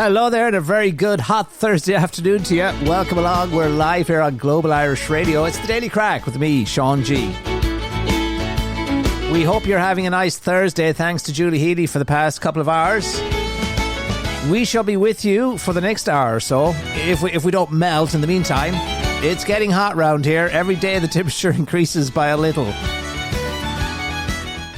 Hello there and a very good hot Thursday afternoon to you. Welcome along. We're live here on Global Irish Radio. It's the Daily Crack with me, Sean G. We hope you're having a nice Thursday. Thanks to Julie Healy for the past couple of hours. We shall be with you for the next hour or so, if we don't melt in the meantime. It's getting hot round here. Every day the temperature increases by a little.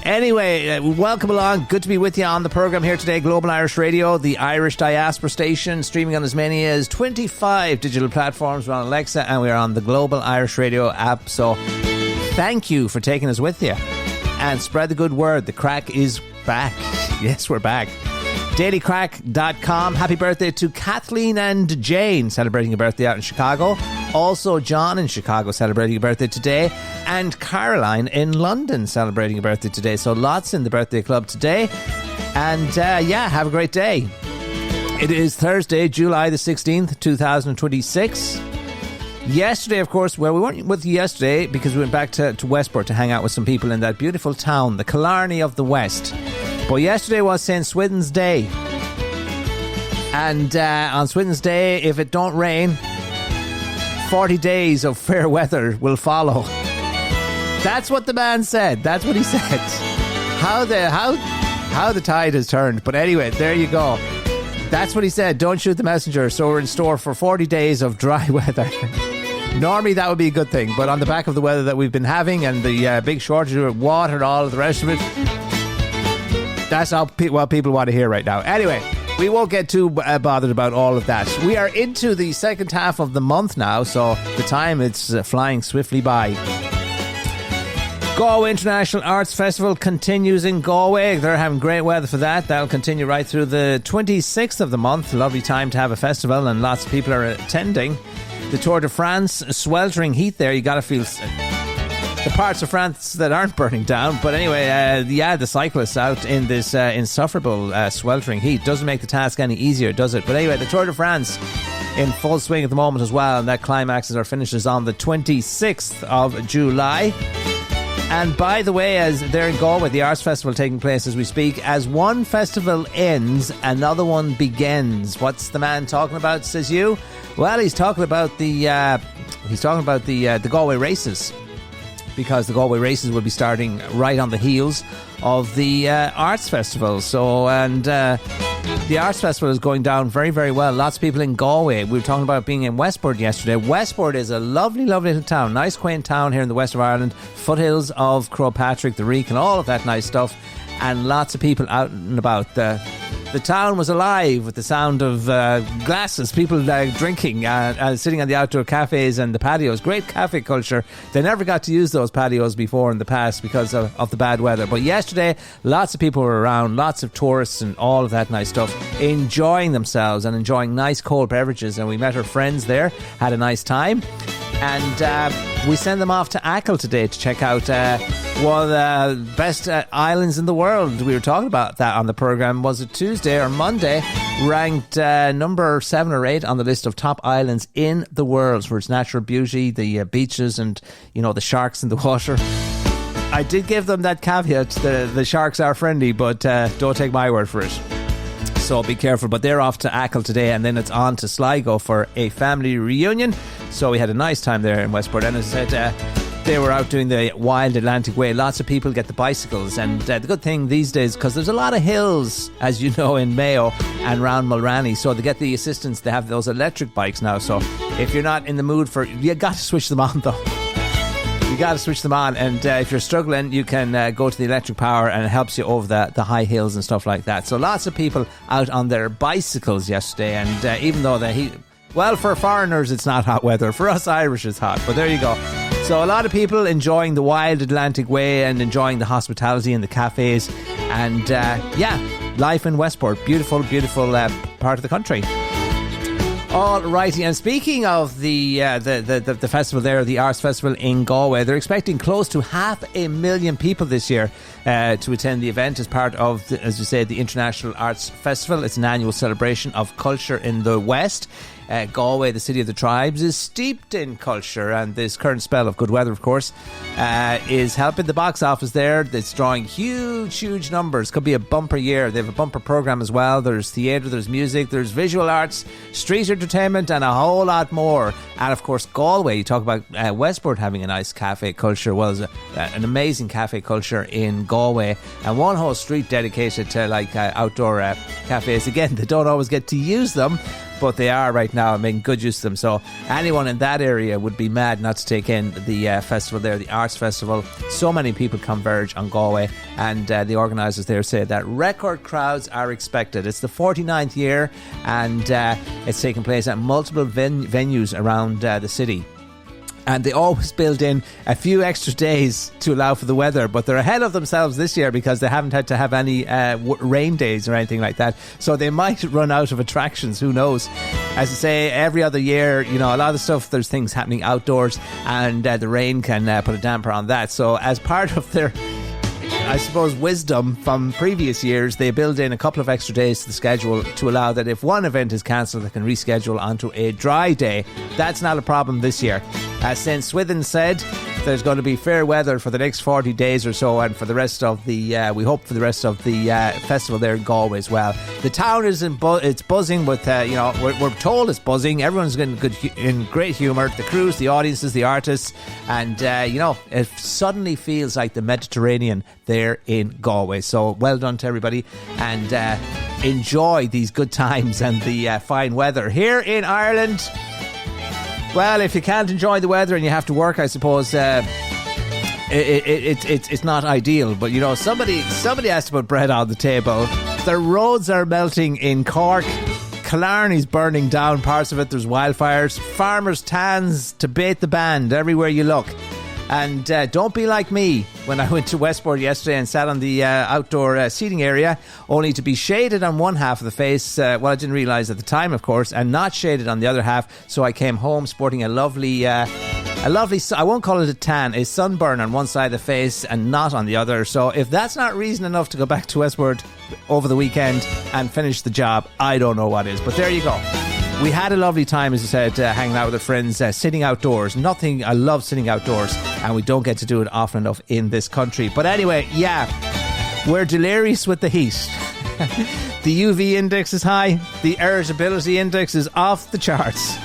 Anyway, welcome along. Good to be with you on the programme here today. Global Irish Radio, the Irish Diaspora Station, streaming on as many as 25 digital platforms. We're on Alexa and we're on the Global Irish Radio app. So thank you for taking us with you. And spread the good word. The crack is back. Yes, we're back. dailycrack.com. Happy birthday to Kathleen and Jane, celebrating a birthday out in Chicago. Also John in Chicago celebrating a birthday today, and Caroline in London celebrating a birthday today. So lots in the birthday club today. And have a great day. It is Thursday, July the 16th, 2026. Yesterday, of course, well, we weren't with you yesterday because we went back to Westport to hang out with some people in that beautiful town, the Killarney of the West. But yesterday was St. Swithin's Day. And on Swithin's Day, if it don't rain, 40 days of fair weather will follow. That's what the man said. That's what he said. How the tide has turned. But anyway, there you go. That's what he said. Don't shoot the messenger. So we're in store for 40 days of dry weather. Normally that would be a good thing. But on the back of the weather that we've been having and the big shortage of water and all of the rest of it, that's what people want to hear right now. Anyway, we won't get too bothered about all of that. We are into the second half of the month now, so the time it's flying swiftly by. Galway International Arts Festival continues in Galway. They're having great weather for that. That'll continue right through the 26th of the month. Lovely time to have a festival, and lots of people are attending. The Tour de France, sweltering heat there. You got to feel the parts of France that aren't burning down. But anyway, the cyclists out in this insufferable sweltering heat doesn't make the task any easier, does it? But anyway, the Tour de France in full swing at the moment as well, and that climaxes or finishes on the 26th of July. And by the way, as they're in Galway, the Arts Festival taking place as we speak. As one festival ends, another one begins. What's the man talking about, says you? Well, he's talking about the Galway races. Because the Galway races will be starting right on the heels of the Arts Festival. So, and the Arts Festival is going down very, very well. Lots of people in Galway. We were talking about being in Westport yesterday. Westport is a lovely, lovely little town. Nice, quaint town here in the west of Ireland. Foothills of Croagh Patrick, the Reek, and all of that nice stuff. And lots of people out and about. The town was alive with the sound of glasses, people drinking, sitting on the outdoor cafes and the patios. Great cafe culture. They never got to use those patios before in the past because of the bad weather. But yesterday, lots of people were around, lots of tourists and all of that nice stuff, enjoying themselves and enjoying nice cold beverages. And we met our friends there, had a nice time. And we send them off to Achill today to check out one of the best islands in the world. We were talking about that on the programme. Was it Tuesday or Monday? Ranked number 7 or 8 on the list of top islands in the world for its natural beauty, the beaches and, the sharks in the water. I did give them that caveat, the sharks are friendly, but don't take my word for it. So be careful. But they're off to Achill today, and then it's on to Sligo for a family reunion. So we had a nice time there in Westport. And as I said, they were out doing the Wild Atlantic Way. Lots of people get the bicycles. And the good thing these days, because there's a lot of hills, as you know, in Mayo and around Mulranny. So they get the assistance. They have those electric bikes now. So if you're not in the mood for... You got to switch them on, though. You got to switch them on, and if you're struggling, you can go to the electric power, and it helps you over the high hills and stuff like that. So lots of people out on their bicycles yesterday, and even though the heat, well, for foreigners it's not hot weather. For us Irish it's hot, but there you go. So a lot of people enjoying the Wild Atlantic Way and enjoying the hospitality in the cafes, and life in Westport, beautiful, beautiful part of the country. All righty, and speaking of the festival there, the Arts Festival in Galway, they're expecting close to 500,000 people this year to attend the event as part of, as you say, the International Arts Festival. It's an annual celebration of culture in the West. Galway, the city of the tribes, is steeped in culture, and this current spell of good weather, of course, is helping the box office there. It's drawing huge numbers. Could be a bumper year. They have a bumper programme as well. There's theatre, there's music, there's visual arts, street entertainment, and a whole lot more. And of course, Galway, you talk about Westport having a nice cafe culture. Well, there's an amazing cafe culture in Galway, and one whole street dedicated to outdoor cafes. Again, they don't always get to use them, but they are right now making good use of them. So anyone in that area would be mad not to take in the festival there, the Arts Festival. So many people converge on Galway, and the organisers there say that record crowds are expected. It's the 49th year, and it's taking place at multiple venues around the city. And they always build in a few extra days to allow for the weather, but they're ahead of themselves this year because they haven't had to have any rain days or anything like that. So they might run out of attractions, who knows. As I say, every other year, a lot of the stuff, there's things happening outdoors, and the rain can put a damper on that. So as part of their, I suppose, wisdom from previous years, they build in a couple of extra days to the schedule to allow that if one event is cancelled, they can reschedule onto a dry day. That's not a problem this year. As St. Swithin said, there's going to be fair weather for the next 40 days or so, and for the rest of the, we hope for the rest of the festival there in Galway as well. The town is it's buzzing with, we're told it's buzzing. Everyone's in great humour. The crews, the audiences, the artists, and it suddenly feels like the Mediterranean there in Galway. So well done to everybody, and enjoy these good times and the fine weather here in Ireland. Well, if you can't enjoy the weather and you have to work, I suppose it's not ideal. But somebody has to put bread on the table. The roads are melting in Cork. Killarney's burning down parts of it. There's wildfires. Farmers' tans to bait the band everywhere you look. And don't be like me when I went to Westport yesterday and sat on the outdoor seating area, only to be shaded on one half of the face. I didn't realise at the time, of course, and not shaded on the other half. So I came home sporting a lovely, I won't call it a tan, a sunburn on one side of the face and not on the other. So if that's not reason enough to go back to Westport over the weekend and finish the job, I don't know what is. But there you go. We had a lovely time, as I said, hanging out with our friends, sitting outdoors. I love sitting outdoors, and we don't get to do it often enough in this country. But anyway, we're delirious with the heat. The UV index is high, the irritability index is off the charts,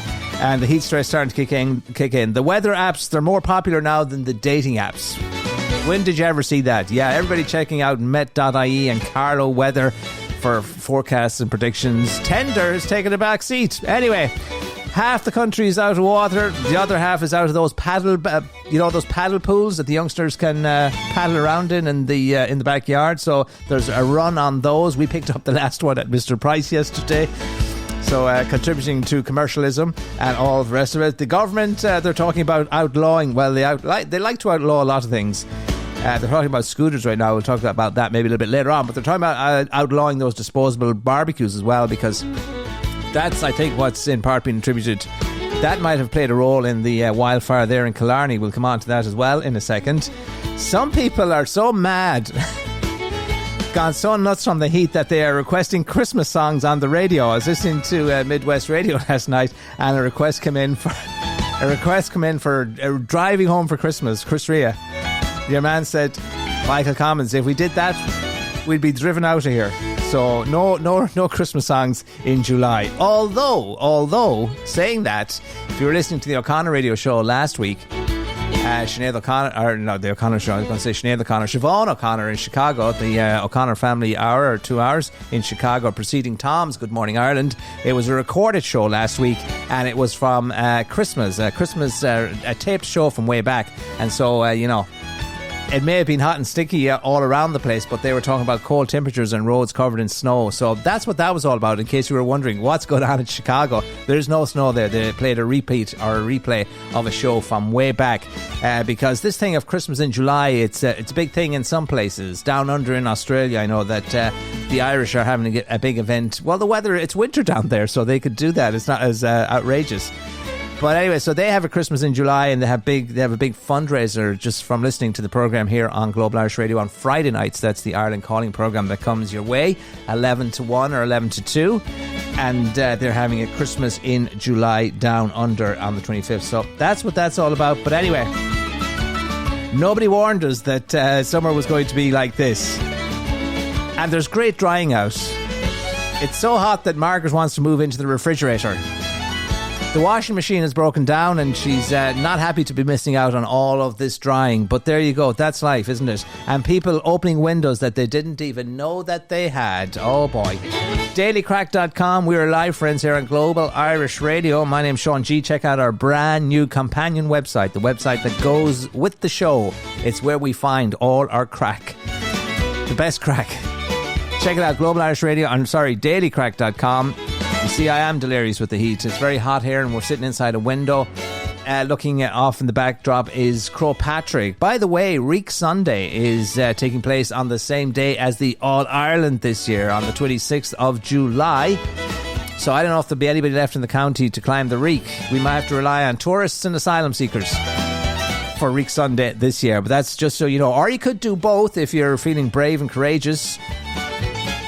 and the heat stress starting to kick in. The weather apps, they're more popular now than the dating apps. When did you ever see that? Yeah, everybody checking out Met.ie and Carlo Weather for forecasts and predictions. Tinder is taking a back seat. Anyway, half the country is out of water. The other half is out of those paddle pools that the youngsters can paddle around in the backyard. So there's a run on those. We picked up the last one at Mr. Price yesterday. So contributing to commercialism and all the rest of it. The government, they're talking about outlawing. Well, they like to outlaw a lot of things. They're talking about scooters right now. We'll talk about that maybe a little bit later on. But they're talking about outlawing those disposable barbecues as well, because that's, I think, what's in part being attributed. That might have played a role in the wildfire there in Killarney. We'll come on to that as well in a second. Some people are so mad, gone so nuts from the heat, that they are requesting Christmas songs on the radio. I was listening to Midwest Radio last night, and a request come in for driving home for Christmas. Chris Rea, your man said, Michael Commons, if we did that, we'd be driven out of here. So no Christmas songs in July. Although saying that, if you were listening to the O'Connor radio show last week, Sinead O'Connor, the O'Connor show, I was going to say Sinead O'Connor, Siobhan O'Connor in Chicago, the O'Connor family hour or 2 hours in Chicago, preceding Tom's Good Morning Ireland. It was a recorded show last week, and it was from Christmas, a taped show from way back. And so, It may have been hot and sticky all around the place, but they were talking about cold temperatures and roads covered in snow. So that's what that was all about, in case you were wondering what's going on in Chicago. There's no snow there. They played a repeat or a replay of a show from way back because this thing of Christmas in July, it's a big thing in some places. Down under in Australia, I know that the Irish are having a big event. Well, the weather, it's winter down there, so they could do that. It's not as outrageous. But anyway, so they have a Christmas in July, and they have a big fundraiser just from listening to the programme here on Global Irish Radio on Friday nights. That's the Ireland Calling programme that comes your way, 11 to 1 or 11 to 2. And they're having a Christmas in July down under on the 25th. So that's what that's all about. But anyway, nobody warned us that summer was going to be like this. And there's great drying out. It's so hot that Margaret wants to move into the refrigerator. The washing machine is broken down and she's not happy to be missing out on all of this drying. But there you go. That's life, isn't it? And people opening windows that they didn't even know that they had. Oh, boy. Dailycrack.com. We're live, friends, here on Global Irish Radio. My name's Sean G. Check out our brand new companion website, the website that goes with the show. It's where we find all our crack. The best crack. Check it out, Global Irish Radio. Dailycrack.com. You see, I am delirious with the heat. It's very hot here and we're sitting inside a window. Looking off in the backdrop is Croagh Patrick. By the way, Reek Sunday is taking place on the same day as the All-Ireland this year, on the 26th of July. So I don't know if there'll be anybody left in the county to climb the Reek. We might have to rely on tourists and asylum seekers for Reek Sunday this year. But that's just so you know. Or you could do both if you're feeling brave and courageous.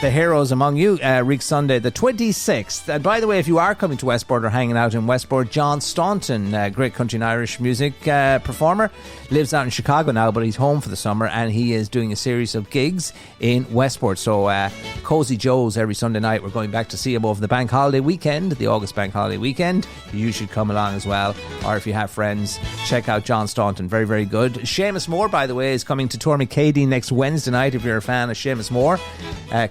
The heroes among you, Reek Sunday, the 26th. And by the way, if you are coming to Westport or hanging out in Westport, John Staunton, great country and Irish music performer, lives out in Chicago now, but he's home for the summer and he is doing a series of gigs in Westport. So Cozy Joe's every Sunday night. We're going back to see him over the bank holiday weekend, the August bank holiday weekend. You should come along as well. Or if you have friends, check out John Staunton. Very, very good. Seamus Moore, by the way, is coming to Tormacadie next Wednesday night. If you're a fan of Seamus Moore,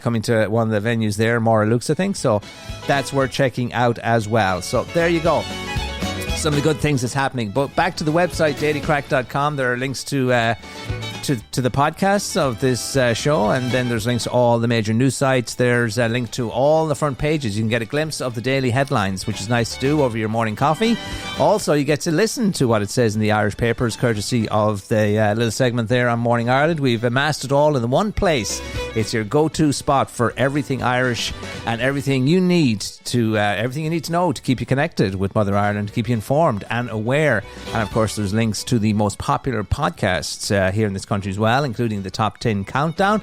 coming to one of the venues there, Mora Lux, I think. So that's worth checking out as well. So there you go. Some of the good things that's happening. But back to the website, dailycrack.com. There are links to the podcasts of this show, and then there's links to all the major news sites. There's a link to all the front pages. You can get a glimpse of the daily headlines, which is nice to do over your morning coffee. Also, you get to listen to what it says in the Irish papers, courtesy of the little segment there on Morning Ireland. We've amassed it all in the one place. It's your go-to spot for everything Irish and everything you need to know to keep you connected with Mother Ireland, to keep you informed and aware. And of course, there's links to the most popular podcasts here in this country as well, including the Top 10 Countdown.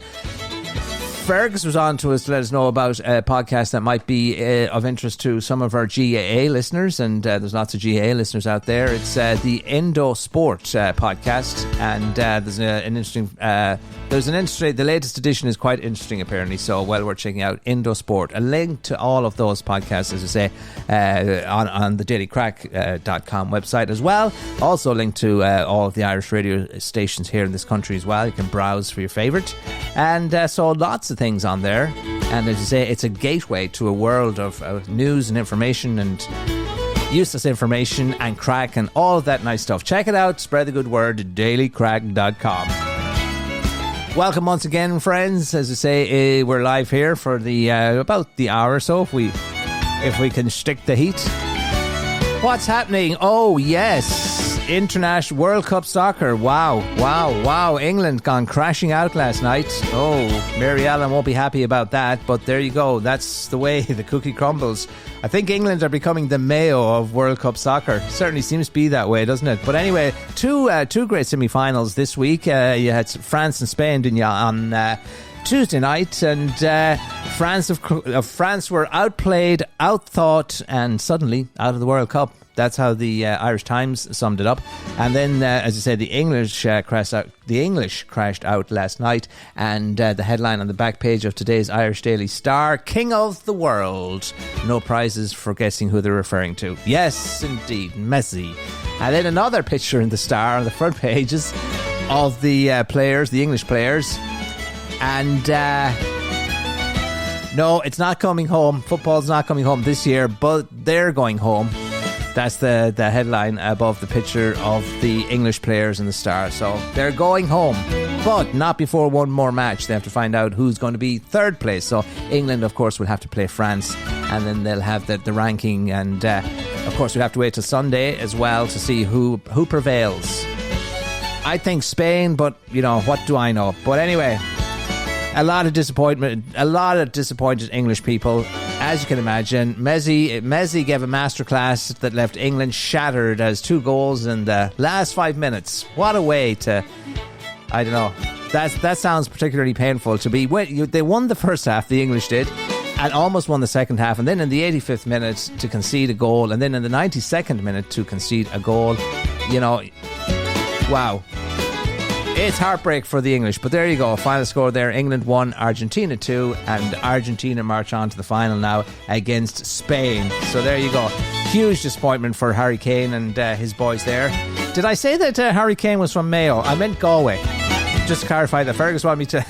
Fergus was on to us to let us know about a podcast that might be of interest to some of our GAA listeners, and there's lots of GAA listeners out there. It's the Endo Sport podcast, and there's an interesting, the latest edition is quite interesting apparently, so well worth checking out. Endo Sport. A link to all of those podcasts, as I say, on the dailycrack.com website as well. Also a link to all of the Irish radio stations here in this country as well. You can browse for your favourite, and so lots of things on there, and as you say, it's a gateway to a world of news and information and useless information and crack and all of that nice stuff. Check it out, spread the good word at dailycrack.com. Welcome once again, friends. As I say, we're live here for the about the hour or so, if we can stick the heat. What's happening? Oh yes, International World Cup soccer. Wow. England gone crashing out last night. Oh, Mary Ellen won't be happy about that, but there you go. That's the way the cookie crumbles. I think England are becoming the Mayo of World Cup soccer. Certainly seems to be that way, doesn't it? But anyway, two great semi-finals this week. You had France and Spain, didn't you, on Tuesday night, and France were outplayed, outthought, and suddenly out of the World Cup. That's how the Irish Times summed it up. And then, as I said, the English crashed out last night. And the headline on the back page of today's Irish Daily Star: King of the World. No prizes for guessing who they're referring to. Yes, indeed, Messi. And then another picture in the Star on the front pages of the players, the English players. And no, it's not coming home. Football's not coming home this year, but they're going home. That's the headline above the picture of the English players in the Star. So they're going home, but not before one more match. They have to find out who's going to be third place. So England, of course, will have to play France, and then they'll have the ranking. And of course, we have to wait till Sunday as well to see who prevails. I think Spain, but what do I know? But anyway, a lot of disappointment, a lot of disappointed English people. As you can imagine, Messi gave a masterclass that left England shattered as 2 goals in the last 5 minutes. What a way to, I don't know. That sounds particularly painful to be. They won the first half, the English did, and almost won the second half. And then in the 85th minute to concede a goal, and then in the 92nd minute to concede a goal. Wow. It's heartbreak for the English, but there you go. Final score there: England 1, Argentina 2, and Argentina march on to the final now against Spain. So there you go. Huge disappointment for Harry Kane and his boys there. Did I say that Harry Kane was from Mayo? I meant Galway. Just to clarify that. Fergus wanted me to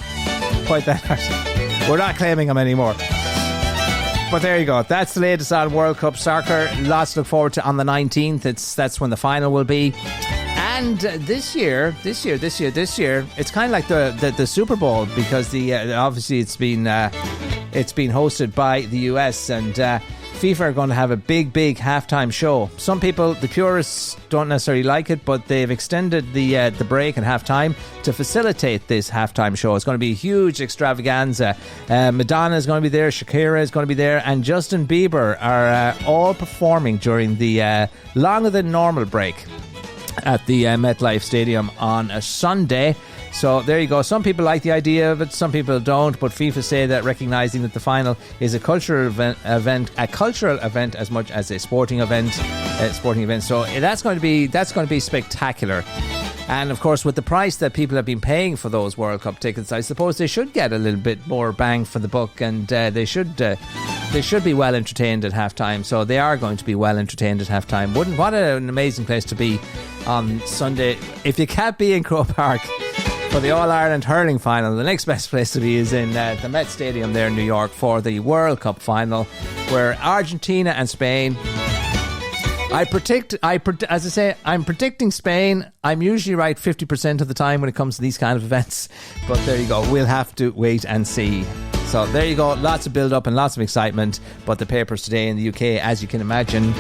point that out. We're not claiming him anymore. But there you go. That's the latest on World Cup soccer. Lots to look forward to on the 19th. That's when the final will be. And this year, it's kind of like the Super Bowl, because obviously it's been hosted by the US, and FIFA are going to have a big halftime show. Some people, the purists, don't necessarily like it, but they've extended the break and halftime to facilitate this halftime show. It's going to be a huge extravaganza. Madonna is going to be there, Shakira is going to be there, and Justin Bieber are all performing during the longer than normal break at the MetLife Stadium on a Sunday. So there you go. Some people like the idea of it, some people don't, but FIFA say that recognising that the final is a cultural event as much as a sporting event. So that's going to be spectacular. And of course, with the price that people have been paying for those World Cup tickets, I suppose they should get a little bit more bang for the buck, and they should be well entertained at halftime. So they are going to be well entertained at halftime. What an amazing place to be on Sunday. If you can't be in Croke Park for the All-Ireland hurling final, the next best place to be is in the Met Stadium there in New York for the World Cup final, where Argentina and Spain. I'm predicting Spain. I'm usually right 50% of the time when it comes to these kind of events, but there you go. We'll have to wait and see. So there you go. Lots of build-up and lots of excitement. But the papers today in the UK, as you can imagine,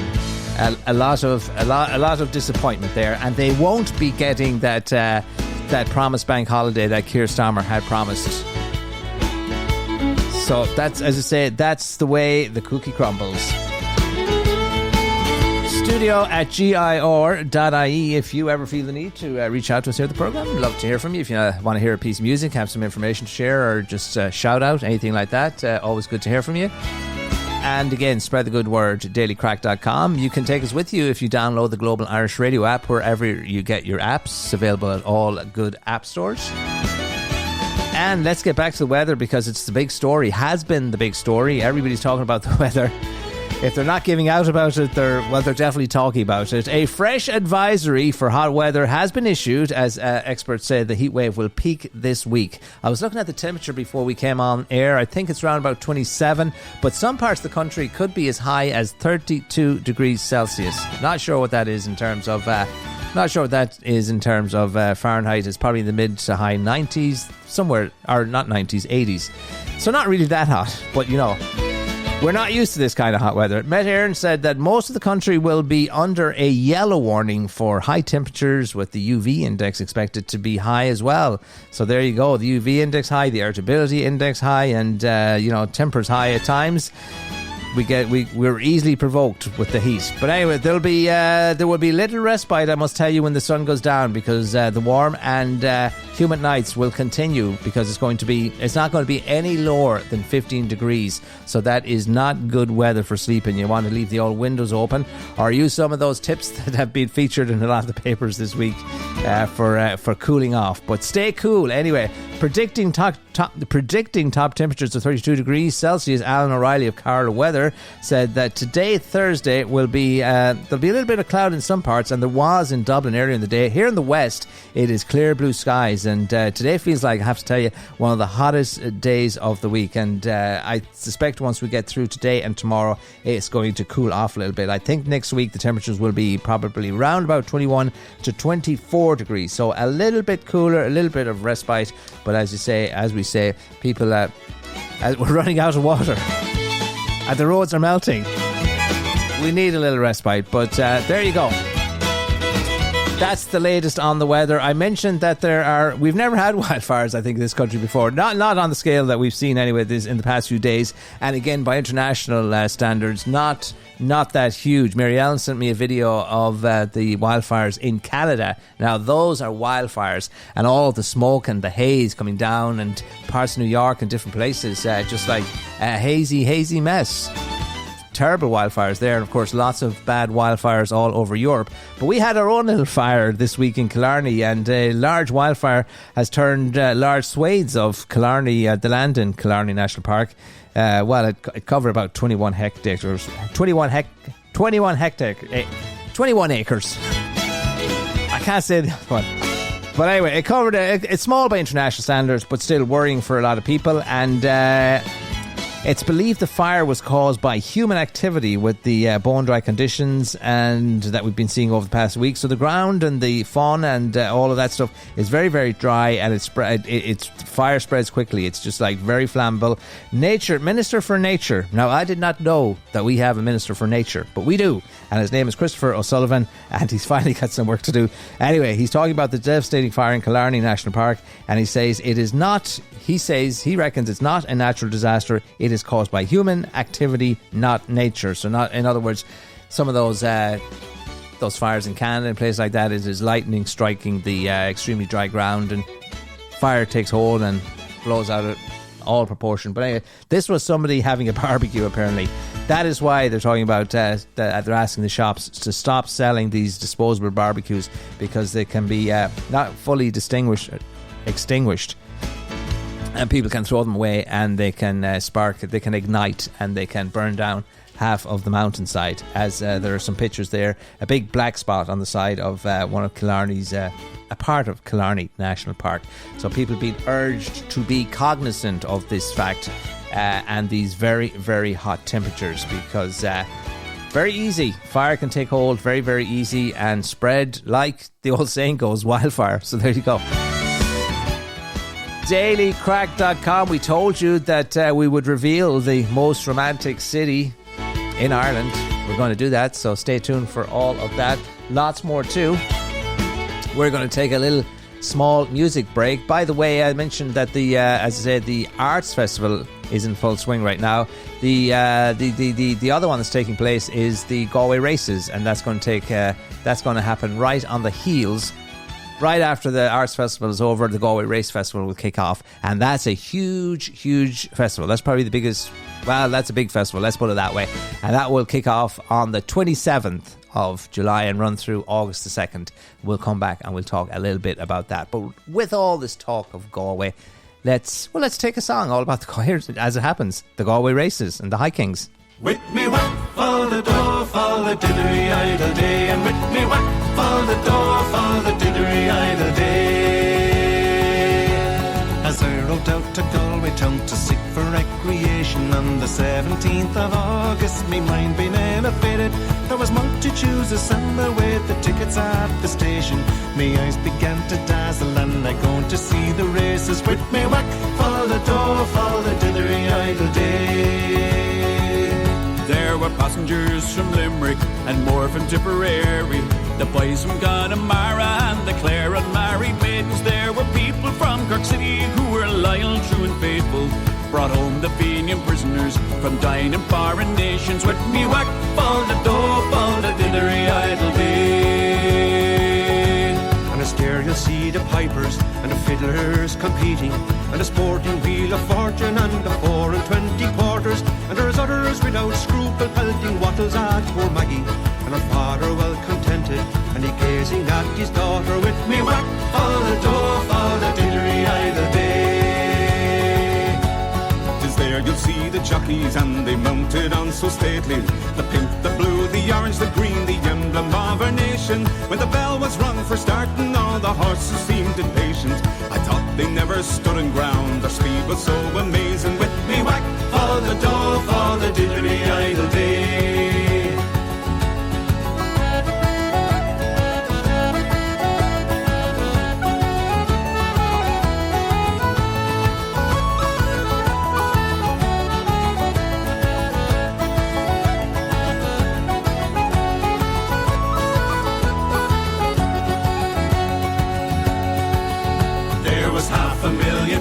a lot of disappointment there, and they won't be getting that promised bank holiday that Keir Starmer had promised. So that's, as I say, that's the way the cookie crumbles. studio@gir.ie if you ever feel the need to reach out to us here at the programme. Love to hear from you. If you want to hear a piece of music, have some information to share, or just shout out, anything like that, always good to hear from you. And again, spread the good word, dailycrack.com. You can take us with you if you download the Global Irish Radio app wherever you get your apps, available at all good app stores. And let's get back to the weather, because it's the big story, has been the big story. Everybody's talking about the weather. If they're not giving out about it, they're definitely talking about it. A fresh advisory for hot weather has been issued, as experts say the heat wave will peak this week. I was looking at the temperature before we came on air. I think it's around about 27, but some parts of the country could be as high as 32 degrees Celsius. Not sure what that is in terms of Fahrenheit. It's probably in the mid to high 90s somewhere, or not 90s, 80s. So not really that hot, but we're not used to this kind of hot weather. Met Éireann said that most of the country will be under a yellow warning for high temperatures, with the UV index expected to be high as well. So there you go. The UV index high, the irritability index high, and tempers high at times. We're easily provoked with the heat. But anyway, there will be little respite, I must tell you, when the sun goes down, because the warm and humid nights will continue, because it's not going to be any lower than 15 degrees. So that is not good weather for sleeping. You want to leave the old windows open, or use some of those tips that have been featured in a lot of the papers this week for cooling off. But stay cool anyway. Predicting top temperatures of 32 degrees Celsius. Alan O'Reilly of Carlow Weather said that today, Thursday, will be there'll be a little bit of cloud in some parts, and there was in Dublin earlier in the day. Here in the west, it is clear blue skies, and today feels like, I have to tell you, one of the hottest days of the week. And I suspect once we get through today and tomorrow, it's going to cool off a little bit. I think next week the temperatures will be probably around about 21 to 24 degrees, so a little bit cooler, a little bit of respite. But as we say, people, we're running out of water and the roads are melting. We need a little respite, but there you go. That's the latest on the weather. I mentioned that we've never had wildfires, I think, in this country before. Not on the scale that we've seen anyway in the past few days. And again, by international standards, not that huge. Mary Ellen sent me a video of the wildfires in Canada. Now, those are wildfires, and all of the smoke and the haze coming down, and parts of New York and different places, just like a hazy mess. Terrible wildfires there, and of course lots of bad wildfires all over Europe. But we had our own little fire this week in Killarney, and a large wildfire has turned large swathes of Killarney, the land in Killarney National Park. It covered about 21 hectares. 21 acres. I can't say that one. But anyway, it covered. It's small by international standards, but still worrying for a lot of people. And it's believed the fire was caused by human activity with the bone-dry conditions and that we've been seeing over the past week. So the ground and the fauna and all of that stuff is very, very dry, and it's fire spreads quickly. It's just like very flammable. Minister for Nature. Now, I did not know that we have a Minister for Nature, but we do. And his name is Christopher O'Sullivan, and he's finally got some work to do. Anyway, he's talking about the devastating fire in Killarney National Park, and he says he reckons it's not a natural disaster. It is caused by human activity, not nature. So, not, in other words, some of those fires in Canada and places like that, it is lightning striking the extremely dry ground, and fire takes hold and blows out of all proportion. But anyway, this was somebody having a barbecue, apparently. That is why they're talking about they're asking the shops to stop selling these disposable barbecues, because they can be not fully extinguished, and people can throw them away, and they can they can ignite, and they can burn down half of the mountainside. As there are some pictures there, a big black spot on the side of one of Killarney's, a part of Killarney National Park. So people being urged to be cognizant of this fact and these very, very hot temperatures, because very easy, fire can take hold very, very easy and spread, like the old saying goes, wildfire. So there you go. Dailycrack.com. We told you that we would reveal the most romantic city in Ireland. We're going to do that, so stay tuned for all of that. Lots more too. We're going to take a little small music break. By the way, I mentioned that the as I said, the Arts Festival is in full swing right now. The other one that's taking place is the Galway Races, and that's going to happen right on the heels. Right after the Arts Festival is over, the Galway Race Festival will kick off, and that's a huge, huge festival. That's probably the biggest. Well, that's a big festival, let's put it that way. And that will kick off on the 27th of July and run through August the 2nd. We'll come back and we'll talk a little bit about that. But with all this talk of Galway, let's take a song all about the Galway, as it happens, the Galway Races and the High Kings. With me whack for the door, for the diddery idle day, and with me whack for the door, for the diddery idle day. As I rode out to Galway town to seek for recreation on the 17th of August, me mind being elevated. There was multitudes assembled with the tickets at the station. Me eyes began to dazzle, and I going to see the races. With me whack for the door, for the diddery idle day. There were passengers from Limerick and more from Tipperary, the boys from Connemara and the Clare unmarried maidens. There were people from Cork City who were loyal, true and faithful, brought home the Fenian prisoners from dying in foreign nations. With me whack for the door, for the diddery idle day. On a stair you'll see the pipers and the fiddlers competing, and a sporting wheel of fortune and the 4 and 20 quarters. And there's others without scruple pelting wattles at poor Maggie, and her father well contented, and he gazing at his daughter. With me whack for the door, for the diddery idle day. jockeys and they mounted on so stately. The pink, the blue, the orange, the green, the emblem of our nation. When the bell was rung for starting, all the horses seemed impatient. I thought they never stood on ground, their speed was so amazing. With me whack for the door, for the didgery idle day.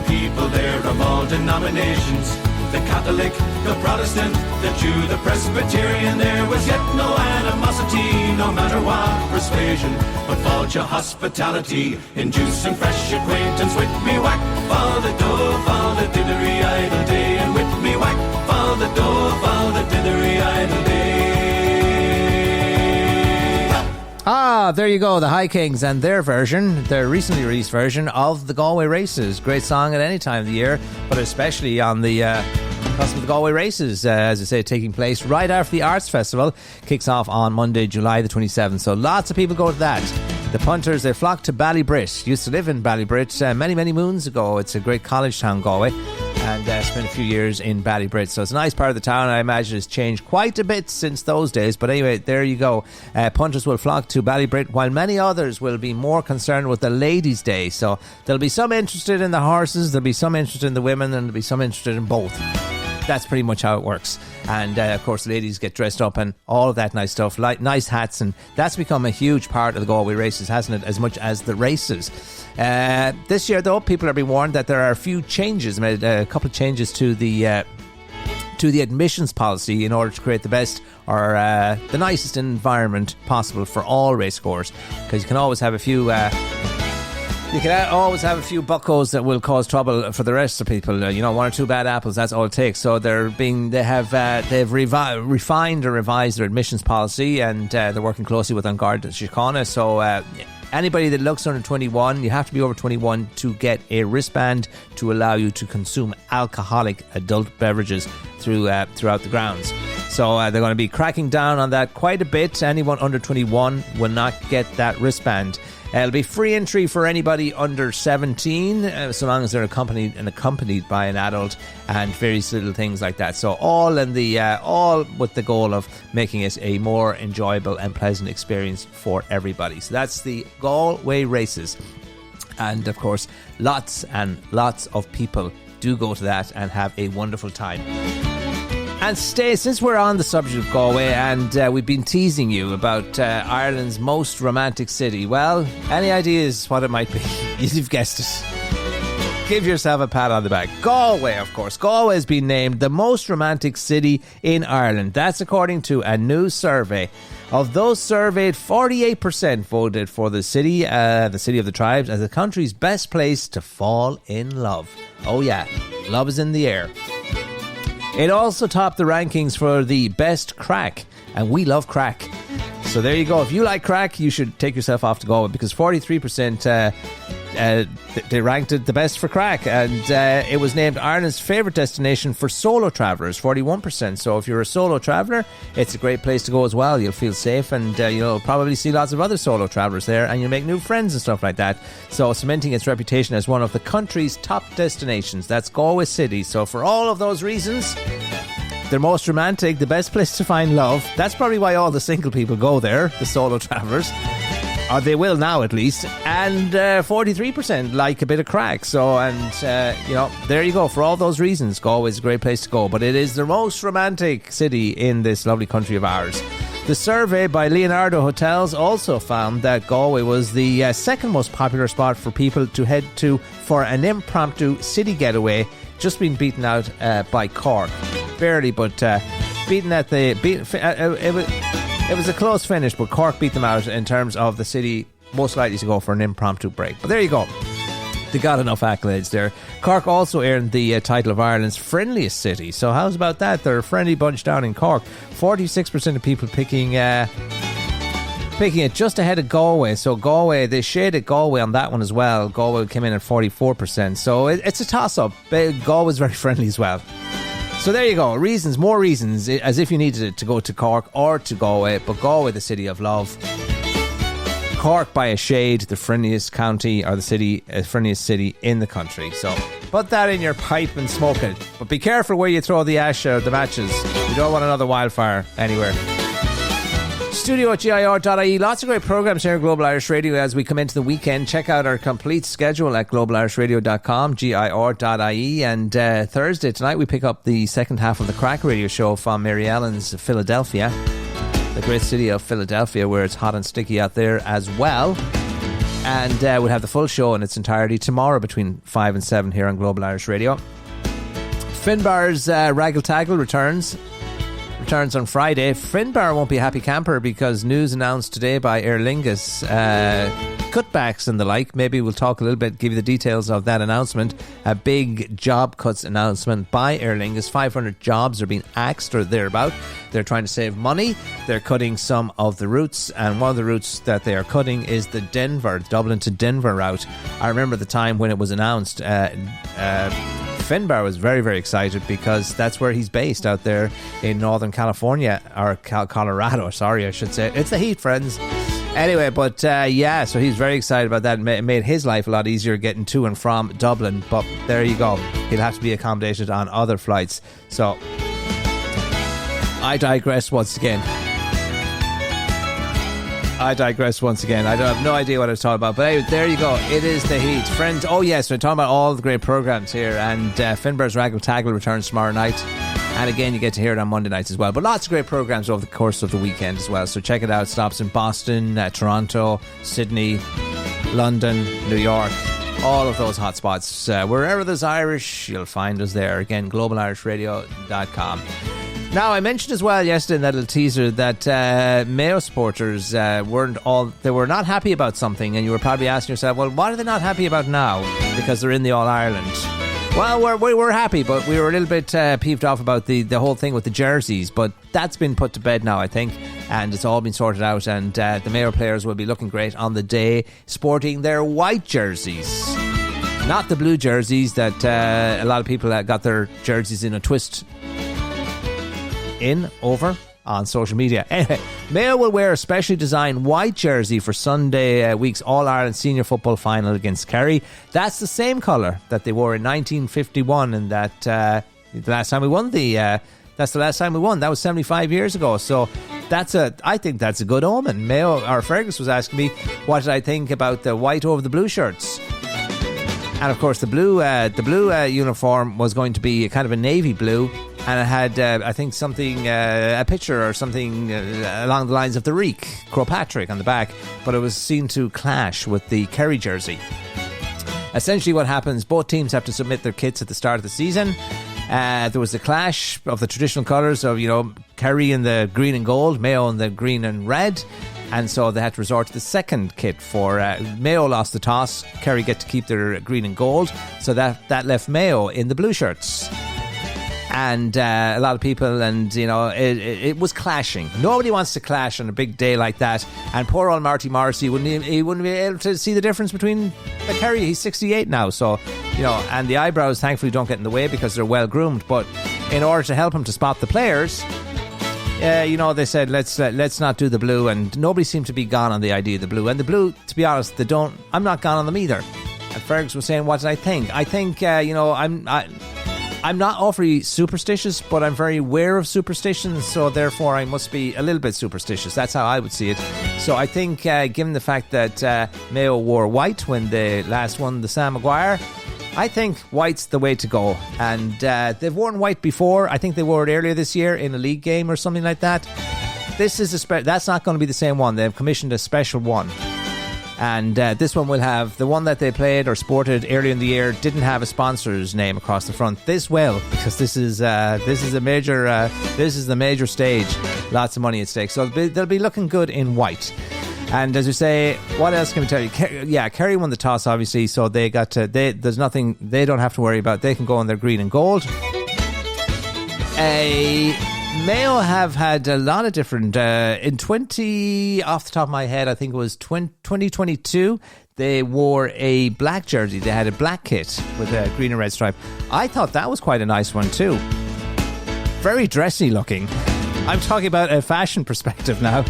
People there of all denominations, the Catholic, the Protestant, the Jew, the Presbyterian. There was yet no animosity, no matter what persuasion, but false hospitality, inducing fresh acquaintance. With me whack for the door, for the didgery idle day, and with me whack for the door, for the didgery idle day. Ah, there you go, the High Kings and their version, their recently released version of the Galway Races. Great song at any time of the year, but especially on the cusp of the Galway Races, as I say, taking place right after the Arts Festival. Kicks off on Monday, July the 27th. So lots of people go to that. The punters, they flock to Ballybrit. Used to live in Ballybrit many, many moons ago. It's a great college town, Galway, and spent a few years in Ballybrit. So it's a nice part of the town. I imagine it's changed quite a bit since those days. But anyway, there you go. Punters will flock to Ballybrit, while many others will be more concerned with the Ladies' Day. So there'll be some interested in the horses, there'll be some interested in the women, and there'll be some interested in both. That's pretty much how it works. And of course, the ladies get dressed up and all of that nice stuff, like nice hats, and that's become a huge part of the Galway Races, hasn't it, as much as the races. This year, though, people are being warned that there are a few changes, a couple of changes to the admissions policy in order to create the best or the nicest environment possible for all racegoers, because you can always have a few buckos that will cause trouble for the rest of people. One or two bad apples, that's all it takes. So they've refined or revised their admissions policy, and they're working closely with An Garda Síochána. So anybody that looks under 21, you have to be over 21 to get a wristband to allow you to consume alcoholic adult beverages throughout the grounds. So they're going to be cracking down on that quite a bit. Anyone under 21 will not get that wristband. It'll be free entry for anybody under 17, so long as they're accompanied by an adult, and various little things like that. So all with the goal of making it a more enjoyable and pleasant experience for everybody. So that's the Galway Races, and of course, lots and lots of people do go to that and have a wonderful time. And since we're on the subject of Galway, and we've been teasing you about Ireland's most romantic city, well, any ideas what it might be? You've guessed it. Give yourself a pat on the back. Galway, of course. Galway has been named the most romantic city in Ireland. That's according to a new survey. Of those surveyed, 48% voted for the city of the tribes, as the country's best place to fall in love. Oh yeah, love is in the air. It also topped the rankings for the best crack, and we love crack. So there you go. If you like crack, you should take yourself off to Galway, because 43% they ranked it the best for crack, and it was named Ireland's favourite destination for solo travellers, 41%. So if you're a solo traveller, it's a great place to go as well. You'll feel safe, and you'll probably see lots of other solo travellers there, and you'll make new friends and stuff like that. So cementing its reputation as one of the country's top destinations. That's Galway City. So for all of those reasons, they're most romantic, the best place to find love. That's probably why all the single people go there, the solo travellers. Or they will now, at least. And 43% like a bit of crack. So, there you go. For all those reasons, Galway is a great place to go. But it is the most romantic city in this lovely country of ours. The survey by Leonardo Hotels also found that Galway was the second most popular spot for people to head to for an impromptu city getaway, just being beaten out by Cork. Barely, but beaten at the... It was a close finish, but Cork beat them out in terms of the city most likely to go for an impromptu break. But there you go. They got enough accolades there. Cork also earned the title of Ireland's friendliest city. So how's about that? They're a friendly bunch down in Cork. 46% of people picking it just ahead of Galway. So Galway, they shaded Galway on that one as well. Galway came in at 44%. So it's a toss-up. Galway's very friendly as well. So there you go. Reasons, more reasons, as if you needed to go to Cork or to Galway, but Galway, the city of love. Cork by a shade, the friendliest county or the city, friendliest city in the country. So put that in your pipe and smoke it. But be careful where you throw the ash or the matches. You don't want another wildfire anywhere. Studio at GIR.ie. Lots of great programs here at Global Irish Radio as we come into the weekend. Check out our complete schedule at globalarishradio.com, GIR.ie. And Thursday tonight we pick up the second half of the Crack Radio show from Mary Ellen's Philadelphia, the great city of Philadelphia, where it's hot and sticky out there as well. And we'll have the full show in its entirety tomorrow between 5 and 7 here on Global Irish Radio. Finbar's Raggle Taggle returns on Friday. Finbar won't be a happy camper because news announced today by Aer Lingus, cutbacks and the like. Maybe we'll talk a little bit, give you the details of that announcement. A big job cuts announcement by Aer Lingus. 500 jobs are being axed or thereabout. They're trying to save money. They're cutting some of the routes, and one of the routes that they are cutting is the Dublin to Denver route. I remember the time when it was announced. Finbar was very, very excited because that's where he's based, out there in Northern California, or Colorado, sorry, I should say. It's the heat, friends. Anyway, but yeah, so he's very excited about that. It made his life a lot easier getting to and from Dublin, but there you go. He'll have to be accommodated on other flights. So, I digress once again. I have no idea what I was talking about. But anyway, there you go. It is the heat. Friends, oh yes, we're talking about all the great programmes here. And Finbar's Raggle Taggle returns tomorrow night. And again, you get to hear it on Monday nights as well. But lots of great programmes over the course of the weekend as well. So check it out. It stops in Boston, Toronto, Sydney, London, New York. All of those hot spots. Wherever there's Irish, you'll find us there. Again, globalarishradio.com. Now, I mentioned as well yesterday in that little teaser that Mayo supporters they were not happy about something, and you were probably asking yourself, well, what are they not happy about now? Because they're in the All-Ireland. Well, we're happy, but we were a little bit peeved off about the whole thing with the jerseys, but that's been put to bed now, I think, and it's all been sorted out, and the Mayo players will be looking great on the day, sporting their white jerseys. Not the blue jerseys that a lot of people got their jerseys in a twist over on social media. Anyway, Mayo will wear a specially designed white jersey for Sunday week's All-Ireland Senior Football Final against Kerry. That's the same colour that they wore in 1951, and that the last time we won that's the last time we won. That was 75 years ago. So I think that's a good omen. Fergus was asking me what did I think about the white over the blue shirts. And of course the blue uniform was going to be a kind of a navy blue, and it had I think something a picture or something along the lines of the Reek, Croagh-Patrick on the back, but it was seen to clash with the Kerry jersey. Essentially what happens, both teams have to submit their kits at the start of the season. There was a clash of the traditional colours of, Kerry in the green and gold, Mayo in the green and red. And so they had to resort to the second kit for Mayo lost the toss. Kerry get to keep their green and gold. So that left Mayo in the blue shirts. And a lot of people, and it was clashing. Nobody wants to clash on a big day like that. And poor old Marty Morrissey wouldn't be able to see the difference between the Kerry. He's 68 now, so and the eyebrows thankfully don't get in the way because they're well groomed. But in order to help him to spot the players, they said let's not do the blue, and nobody seemed to be gone on the idea of the blue. And the blue, to be honest, I'm not gone on them either. And Fergus was saying, what did I think? I think I'm not awfully superstitious, but I'm very aware of superstitions, so therefore I must be a little bit superstitious. That's how I would see it. So I think, given the fact that Mayo wore white when they last won the Sam Maguire, I think white's the way to go. And they've worn white before. I think they wore it earlier this year in a league game or something like that. This is that's not going to be the same one. They've commissioned a special one. And this one will have the one that they played or sported earlier in the year didn't have a sponsor's name across the front. This will, because this is the major stage. Lots of money at stake, so they'll be looking good in white. And as you say, what else can we tell you? Kerry won the toss, obviously, so they got to. There's nothing they don't have to worry about. They can go in their green and gold. Mayo have had a lot of different off the top of my head, I think it was 2022, they wore a black jersey. They had a black kit with a green and red stripe. I thought that was quite a nice one too. very dressy looking. I'm talking about a fashion perspective now,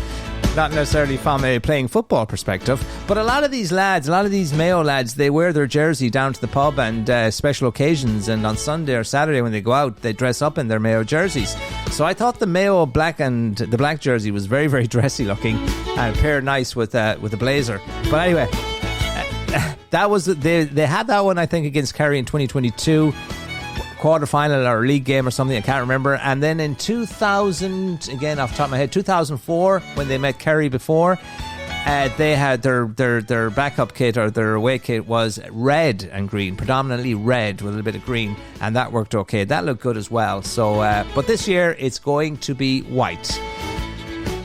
not necessarily from a playing football perspective. But a lot of these lads, a lot of these Mayo lads, they wear their jersey down to the pub and special occasions, and on Sunday or Saturday when they go out, they dress up in their Mayo jerseys. So I thought the Mayo black and the black jersey was very, very dressy looking and paired nice with a blazer. But anyway, that was they had that one, I think, against Kerry in 2022. Quarter-final or league game or something, I can't remember. And then in 2000, again off the top of my head, 2004, when they met Kerry before, they had their backup kit or their away kit was red and green, predominantly red with a little bit of green, and that worked okay. That looked good as well. So, but this year it's going to be white.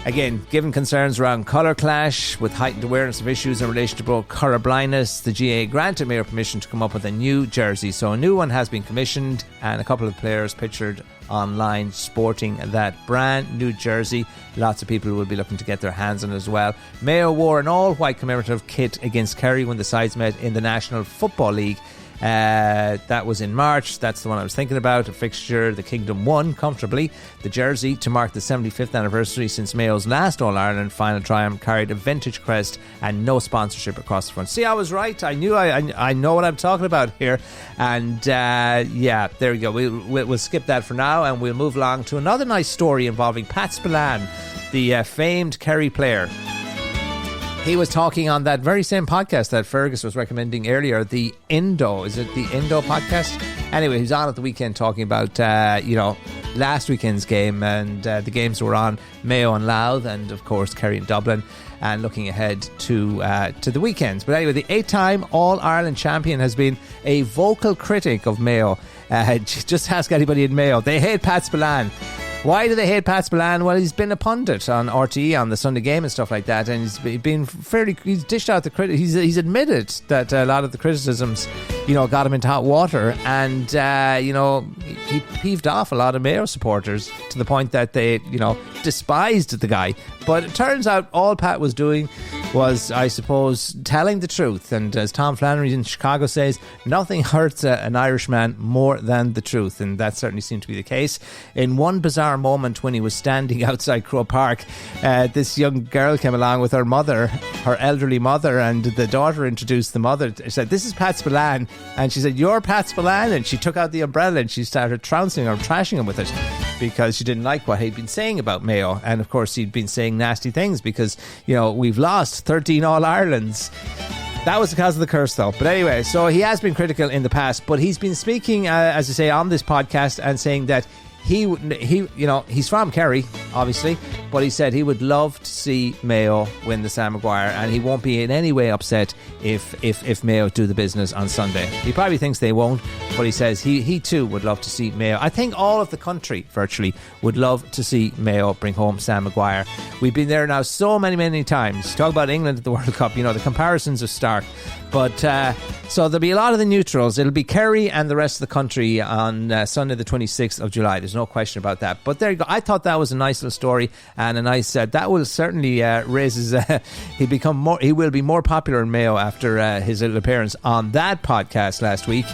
Again, given concerns around colour clash with heightened awareness of issues in relation to both colour blindness, the GA granted Mayo permission to come up with a new jersey. So a new one has been commissioned, and a couple of players pictured online sporting that brand new jersey. Lots of people will be looking to get their hands on it as well. Mayo wore an all-white commemorative kit against Kerry when the sides met in the National Football League. That was in March. That's the one I was thinking about. A fixture the Kingdom won comfortably. The jersey, to mark the 75th anniversary since Mayo's last All-Ireland final triumph, carried a vintage crest and no sponsorship across the front. See, I was right. I knew I know what I'm talking about here. And yeah, there we go. We'll skip that for now, and we'll move along to another nice story involving Pat Spillane, the famed Kerry player. He was talking on that very same podcast that Fergus was recommending earlier, the Indo. Is it the Indo podcast? Anyway, he was on at the weekend talking about, last weekend's game and the games that were on, Mayo and Louth, and of course Kerry and Dublin, and looking ahead to the weekends. But anyway, the 8-time All-Ireland champion has been a vocal critic of Mayo. Just ask anybody in Mayo. They hate Pat Spillane. Why do they hate Pat Spillane? Well, he's been a pundit on RTE on the Sunday game and stuff like that, and he's dished out the credit. He's admitted that a lot of the criticisms, got him into hot water, and he peeved off a lot of Mayo supporters to the point that they, despised the guy. But it turns out all Pat was doing was, I suppose, telling the truth. And as Tom Flannery in Chicago says, nothing hurts an Irishman more than the truth. And that certainly seemed to be the case. In one bizarre moment when he was standing outside Croke Park, this young girl came along with her mother, her elderly mother, and the daughter introduced the mother. She said, "This is Pat Spillane." And she said, "You're Pat Spillane?" And she took out the umbrella and she started trouncing or trashing him with it, because she didn't like what he'd been saying about Mayo. And of course he'd been saying nasty things because, we've lost 13 All-Irelands. That was because of the curse though. But anyway, so he has been critical in the past, but he's been speaking, as I say, on this podcast and saying that he's from Kerry, obviously, but he said he would love to see Mayo win the Sam Maguire, and he won't be in any way upset if Mayo do the business on Sunday. He probably thinks they won't, but he says he too would love to see Mayo. I think all of the country virtually would love to see Mayo bring home Sam Maguire. We've been there now so many times. Talk about England at the World Cup, the comparisons are stark. But so there'll be a lot of the neutrals. It'll be Kerry and the rest of the country on Sunday the 26th of July. There's no question about that. But there you go. I thought that was a nice little story, and a nice that will certainly raise his he will be more popular in Mayo after his little appearance on that podcast last week,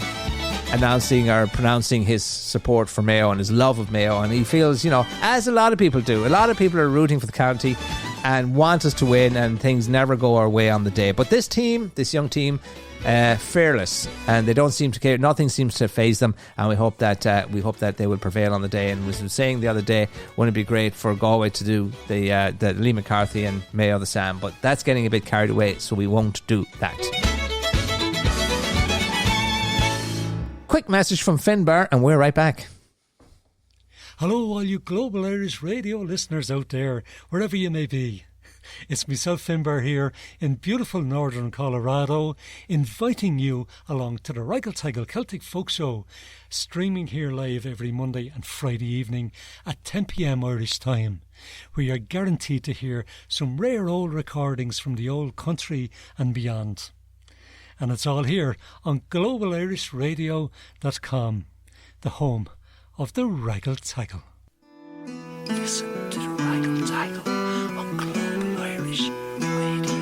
announcing or pronouncing his support for Mayo and his love of Mayo. And he feels, as a lot of people do, a lot of people are rooting for the county and want us to win, and things never go our way on the day. But this young team, fearless, and they don't seem to care. Nothing seems to faze them, and we hope that they will prevail on the day. And was saying the other day, wouldn't it be great for Galway to do the Lee McCarthy and Mayo the Sam? But that's getting a bit carried away, so we won't do that. Quick message from Finbar, and we're right back. Hello, all you Global Irish Radio listeners out there, wherever you may be. It's myself, Finbar, here in beautiful northern Colorado, inviting you along to the Reigelteigel Celtic Folk Show, streaming here live every Monday and Friday evening at 10 p.m. Irish time, where you're guaranteed to hear some rare old recordings from the old country and beyond. And it's all here on globalirishradio.com, the home of the Reigelteigel. Listen to the Reigelteigel on Global Irish Radio.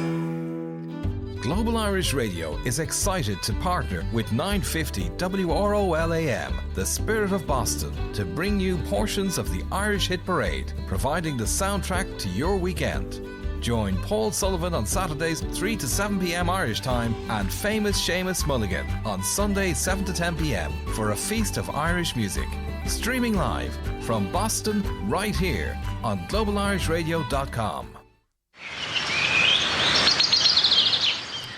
Global Irish Radio is excited to partner with 950 WROL AM, the Spirit of Boston, to bring you portions of the Irish Hit Parade, providing the soundtrack to your weekend. Join Paul Sullivan on Saturdays 3 to 7 p.m. Irish time and famous Seamus Mulligan on Sundays 7 to 10 p.m. for a feast of Irish music. Streaming live from Boston right here on globalirishradio.com.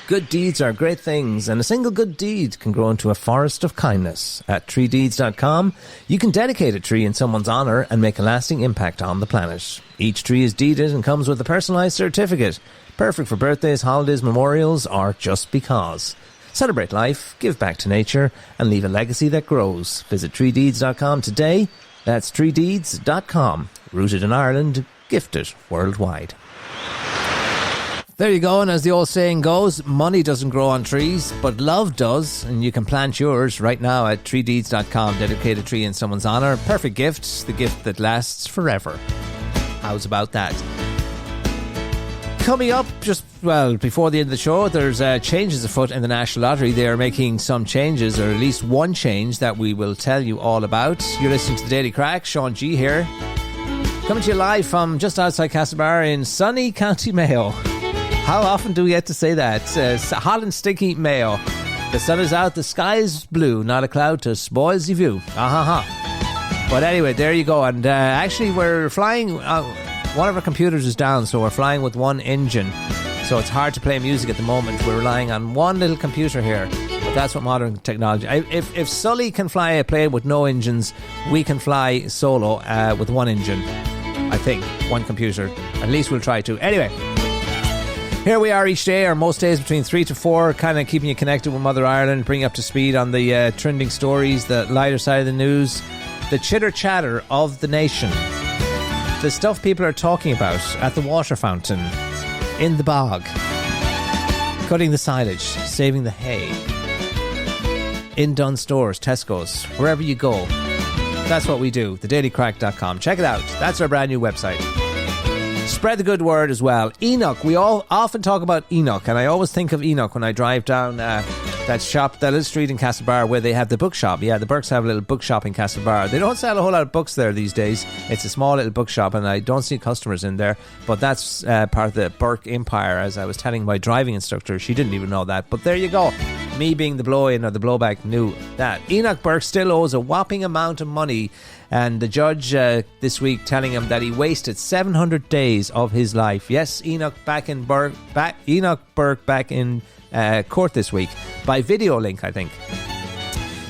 Good deeds are great things, and a single good deed can grow into a forest of kindness. At treedeeds.com, you can dedicate a tree in someone's honour and make a lasting impact on the planet. Each tree is deeded and comes with a personalised certificate, perfect for birthdays, holidays, memorials, or just because. Celebrate life, give back to nature, and leave a legacy that grows. Visit treedeeds.com today. That's treedeeds.com. Rooted in Ireland, gifted worldwide. There you go, and as the old saying goes, money doesn't grow on trees, but love does, and you can plant yours right now at treedeeds.com. Dedicate a tree in someone's honour. Perfect gift, the gift that lasts forever. How's about that? Coming up, before the end of the show, there's changes afoot in the National Lottery. They are making some changes, or at least one change that we will tell you all about. You're listening to The Daily Crack. Sean G here, coming to you live from just outside Castlebar in sunny County Mayo. How often do we get to say that? Hot and sticky Mayo. The sun is out, the sky is blue, not a cloud to spoil the view. But anyway, there you go. And actually, we're flying. One of our computers is down, so we're flying with one engine. So it's hard to play music at the moment. We're relying on one little computer here. But that's what modern technology. If Sully can fly a plane with no engines, we can fly solo with one engine. I think one computer. At least we'll try to. Anyway. Here we are each day, or most days between 3 to 4, kind of keeping you connected with Mother Ireland, bring you up to speed on the trending stories, the lighter side of the news, the chitter-chatter of the nation, the stuff people are talking about at the water fountain, in the bog, cutting the silage, saving the hay, in Dunnes Stores, Tesco's, wherever you go. That's what we do, thedailycrack.com. Check it out. That's our brand new website. Spread the good word as well. Enoch, we all often talk about Enoch, and I always think of Enoch when I drive down that shop, that little street in Castlebar where they have the bookshop. Yeah, the Burkes have a little bookshop in Castlebar. They don't sell a whole lot of books there these days. It's a small little bookshop, and I don't see customers in there, but that's part of the Burke empire, as I was telling my driving instructor. She didn't even know that, but there you go. Me being the blow-in or the blowback knew that. Enoch Burke still owes a whopping amount of money, and the judge this week telling him that he wasted 700 days of his life. Yes, Enoch Burke back in court this week by video link, I think.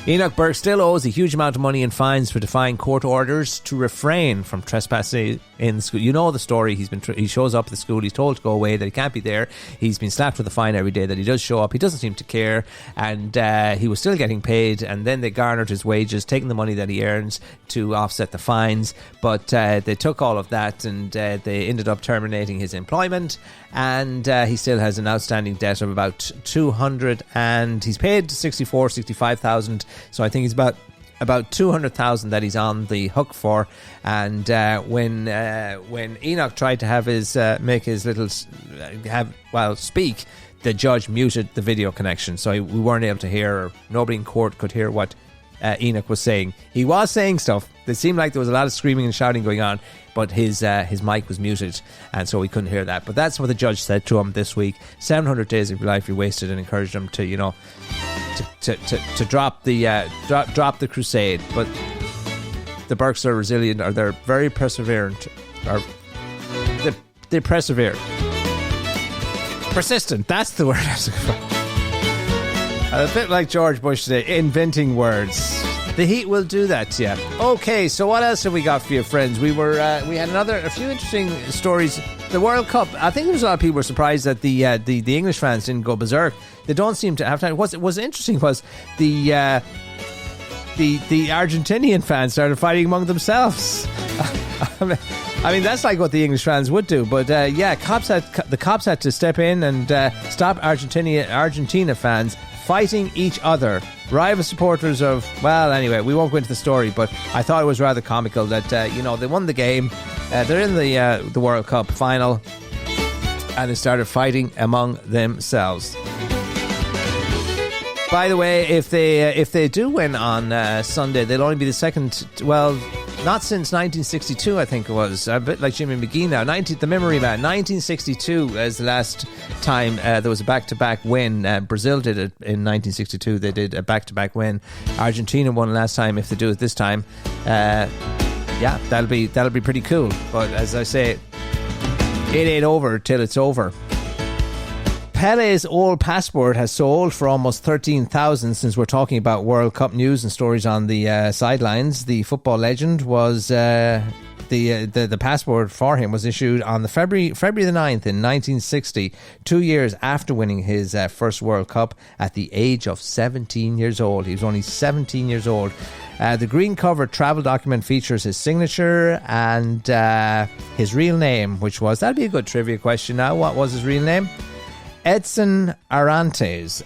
Enoch Burke still owes a huge amount of money in fines for defying court orders to refrain from trespassing in the school. You know the story. He shows up at the school. He's told to go away, that he can't be there. He's been slapped with a fine every day that he does show up. He doesn't seem to care, and he was still getting paid, and then they garnered his wages, taking the money that he earns to offset the fines, but they took all of that, and they ended up terminating his employment, and he still has an outstanding debt of about 200, and he's paid 65,000. So I think he's about 200,000 that he's on the hook for. And when Enoch tried to have his speak, the judge muted the video connection, so we weren't able to hear, or nobody in court could hear what Enoch was saying. He was saying stuff. It seemed like there was a lot of screaming and shouting going on, but his mic was muted, and so we couldn't hear that. But that's what the judge said to him this week. 700 days of your life you wasted, and encouraged him to, you know, to drop the crusade. But the Burkes are resilient, or they're very perseverant, or they persevere. Persistent, that's the word I was looking for. A bit like George Bush today, inventing words. The heat will do that to you. Okay, so what else have we got for you, friends? We had a few interesting stories. The World Cup. I think there's a lot of people were surprised that the English fans didn't go berserk. They don't seem to have time. What was interesting was the Argentinian fans started fighting among themselves. I mean, that's like what the English fans would do. But the cops had to step in and stop Argentina fans fighting each other. Rival supporters of, well, anyway, we won't go into the story, but I thought it was rather comical that, they won the game. They're in the World Cup final, and they started fighting among themselves. By the way, if they do win on Sunday, they'll only be the second. Well, not since 1962, I think it was. A bit like Jimmy McGee now. The memory man. 1962 is the last time there was a back-to-back win. Brazil did it in 1962. They did a back-to-back win. Argentina won last time. If they do it this time, yeah, that'll be pretty cool. But as I say, it ain't over till it's over. Pele's old passport has sold for almost 13,000 since we're talking about World Cup news and stories on the sidelines. The football legend was the passport for him was issued on the February the 9th in 1960, 2 years after winning his first World Cup at the age of 17 years old. He was only 17 years old. The green cover travel document features his signature and his real name, which was, that'd be a good trivia question now. What was his real name? Edson Arantes,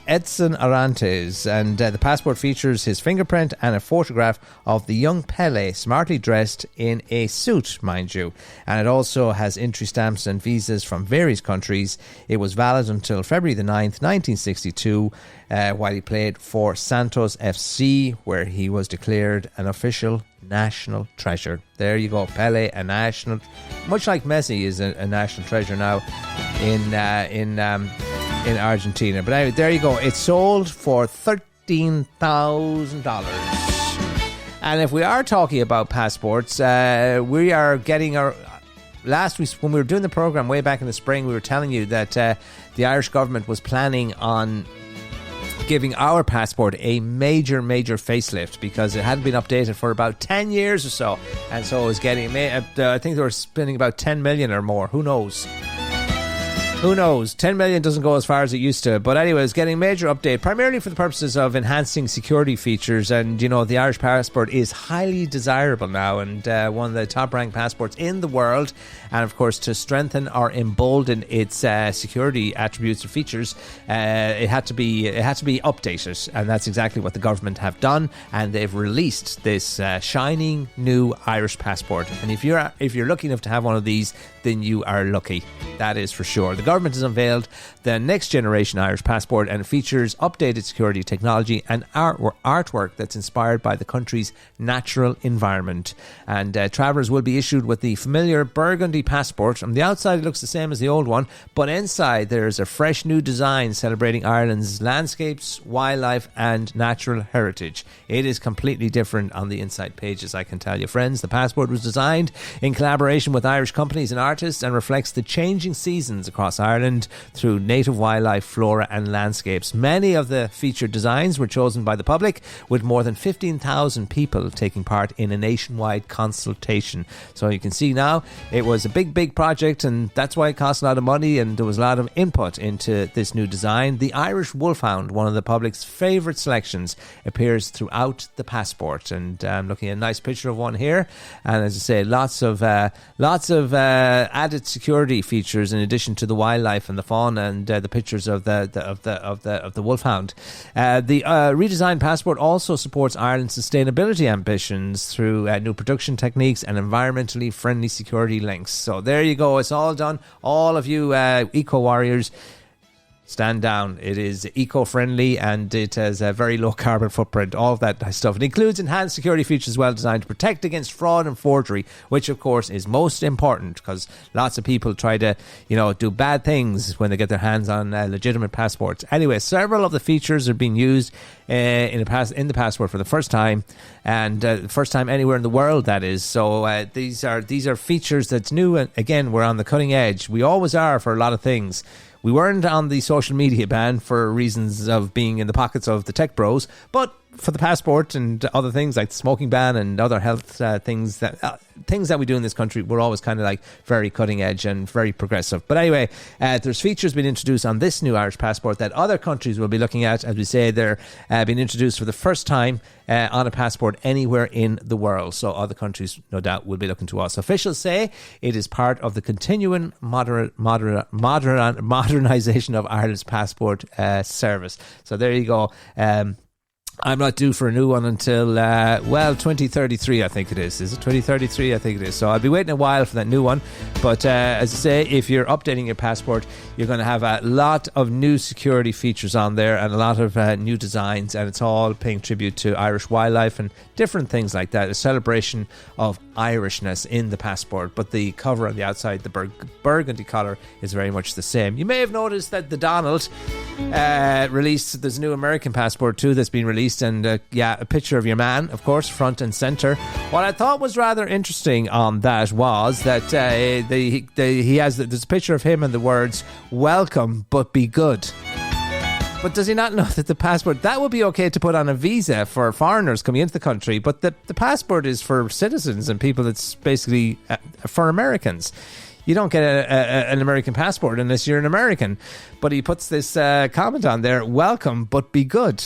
and the passport features his fingerprint and a photograph of the young Pele, smartly dressed in a suit, mind you. And it also has entry stamps and visas from various countries. It was valid until February the 9th, 1962, while he played for Santos FC, where he was declared an official national treasure. There you go, Pele, a national, much like Messi is a national treasure now in Argentina. But anyway, there you go. It sold for $13,000. And if we are talking about passports, we are getting our... Last week, when we were doing the program way back in the spring, we were telling you that the Irish government was planning on giving our passport a major facelift because it hadn't been updated for about 10 years or so, and so it was getting, I think they were spending about 10 million or more. Who knows? 10 million doesn't go as far as it used to. But anyway, it's getting a major update, primarily for the purposes of enhancing security features. And, you know, the Irish passport is highly desirable now and one of the top-ranked passports in the world. And, of course, to strengthen or embolden its security attributes or features, it had to be updated. And that's exactly what the government have done. And they've released this shining new Irish passport. And if you're lucky enough to have one of these, then you are lucky. That is for sure. The government has unveiled the next generation Irish passport, and it features updated security technology and artwork that's inspired by the country's natural environment. And travellers will be issued with the familiar burgundy passport. On the outside, it looks the same as the old one, but inside there's a fresh new design celebrating Ireland's landscapes, wildlife, and natural heritage. It is completely different on the inside pages, I can tell you, friends. The passport was designed in collaboration with Irish companies and artists and reflects the changing seasons across Ireland through native wildlife, flora and landscapes. Many of the featured designs were chosen by the public, with more than 15,000 people taking part in a nationwide consultation. So you can see now it was a big project, and that's why it cost a lot of money, and there was a lot of input into this new design. The Irish Wolfhound, one of the public's favourite selections, appears throughout the passport, and I'm looking at a nice picture of one here. And as I say, lots of added security features in addition to the wildlife and the fauna and the pictures of the wolfhound. The redesigned passport also supports Ireland's sustainability ambitions through new production techniques and environmentally friendly security links. So there you go. It's all done. All of you eco warriors, stand down. It is eco-friendly and it has a very low carbon footprint, all of that stuff. It includes enhanced security features well designed to protect against fraud and forgery, which of course is most important because lots of people try to, do bad things when they get their hands on legitimate passports. Anyway, several of the features are being used in the passport for the first time, and first time anywhere in the world, that is. So these are features that's new, and again, we're on the cutting edge. We always are for a lot of things. We weren't on the social media ban for reasons of being in the pockets of the tech bros, but for the passport and other things like the smoking ban and other health things that we do in this country, we're always kind of like very cutting edge and very progressive. But anyway, there's features being introduced on this new Irish passport that other countries will be looking at. As we say, they're being introduced for the first time on a passport anywhere in the world. So other countries, no doubt, will be looking to us. Officials say it is part of the continuing modernization of Ireland's passport service. So there you go. I'm not due for a new one until, 2033, I think it is. Is it 2033? I think it is. So I'll be waiting a while for that new one. But as I say, if you're updating your passport, you're going to have a lot of new security features on there and a lot of new designs. And it's all paying tribute to Irish wildlife and different things like that. A celebration of Irishness in the passport. But the cover on the outside, the burgundy colour, is very much the same. You may have noticed that the Donald released, there's a new American passport too that's been released. And a picture of your man, of course, front and centre. What I thought was rather interesting on that was that there's a picture of him and the words "Welcome, but be good." But does he not know that the passport, that would be okay to put on a visa for foreigners coming into the country, but the passport is for citizens and people that's basically for Americans. You don't get an American passport unless you're an American. But he puts this comment on there: "Welcome, but be good."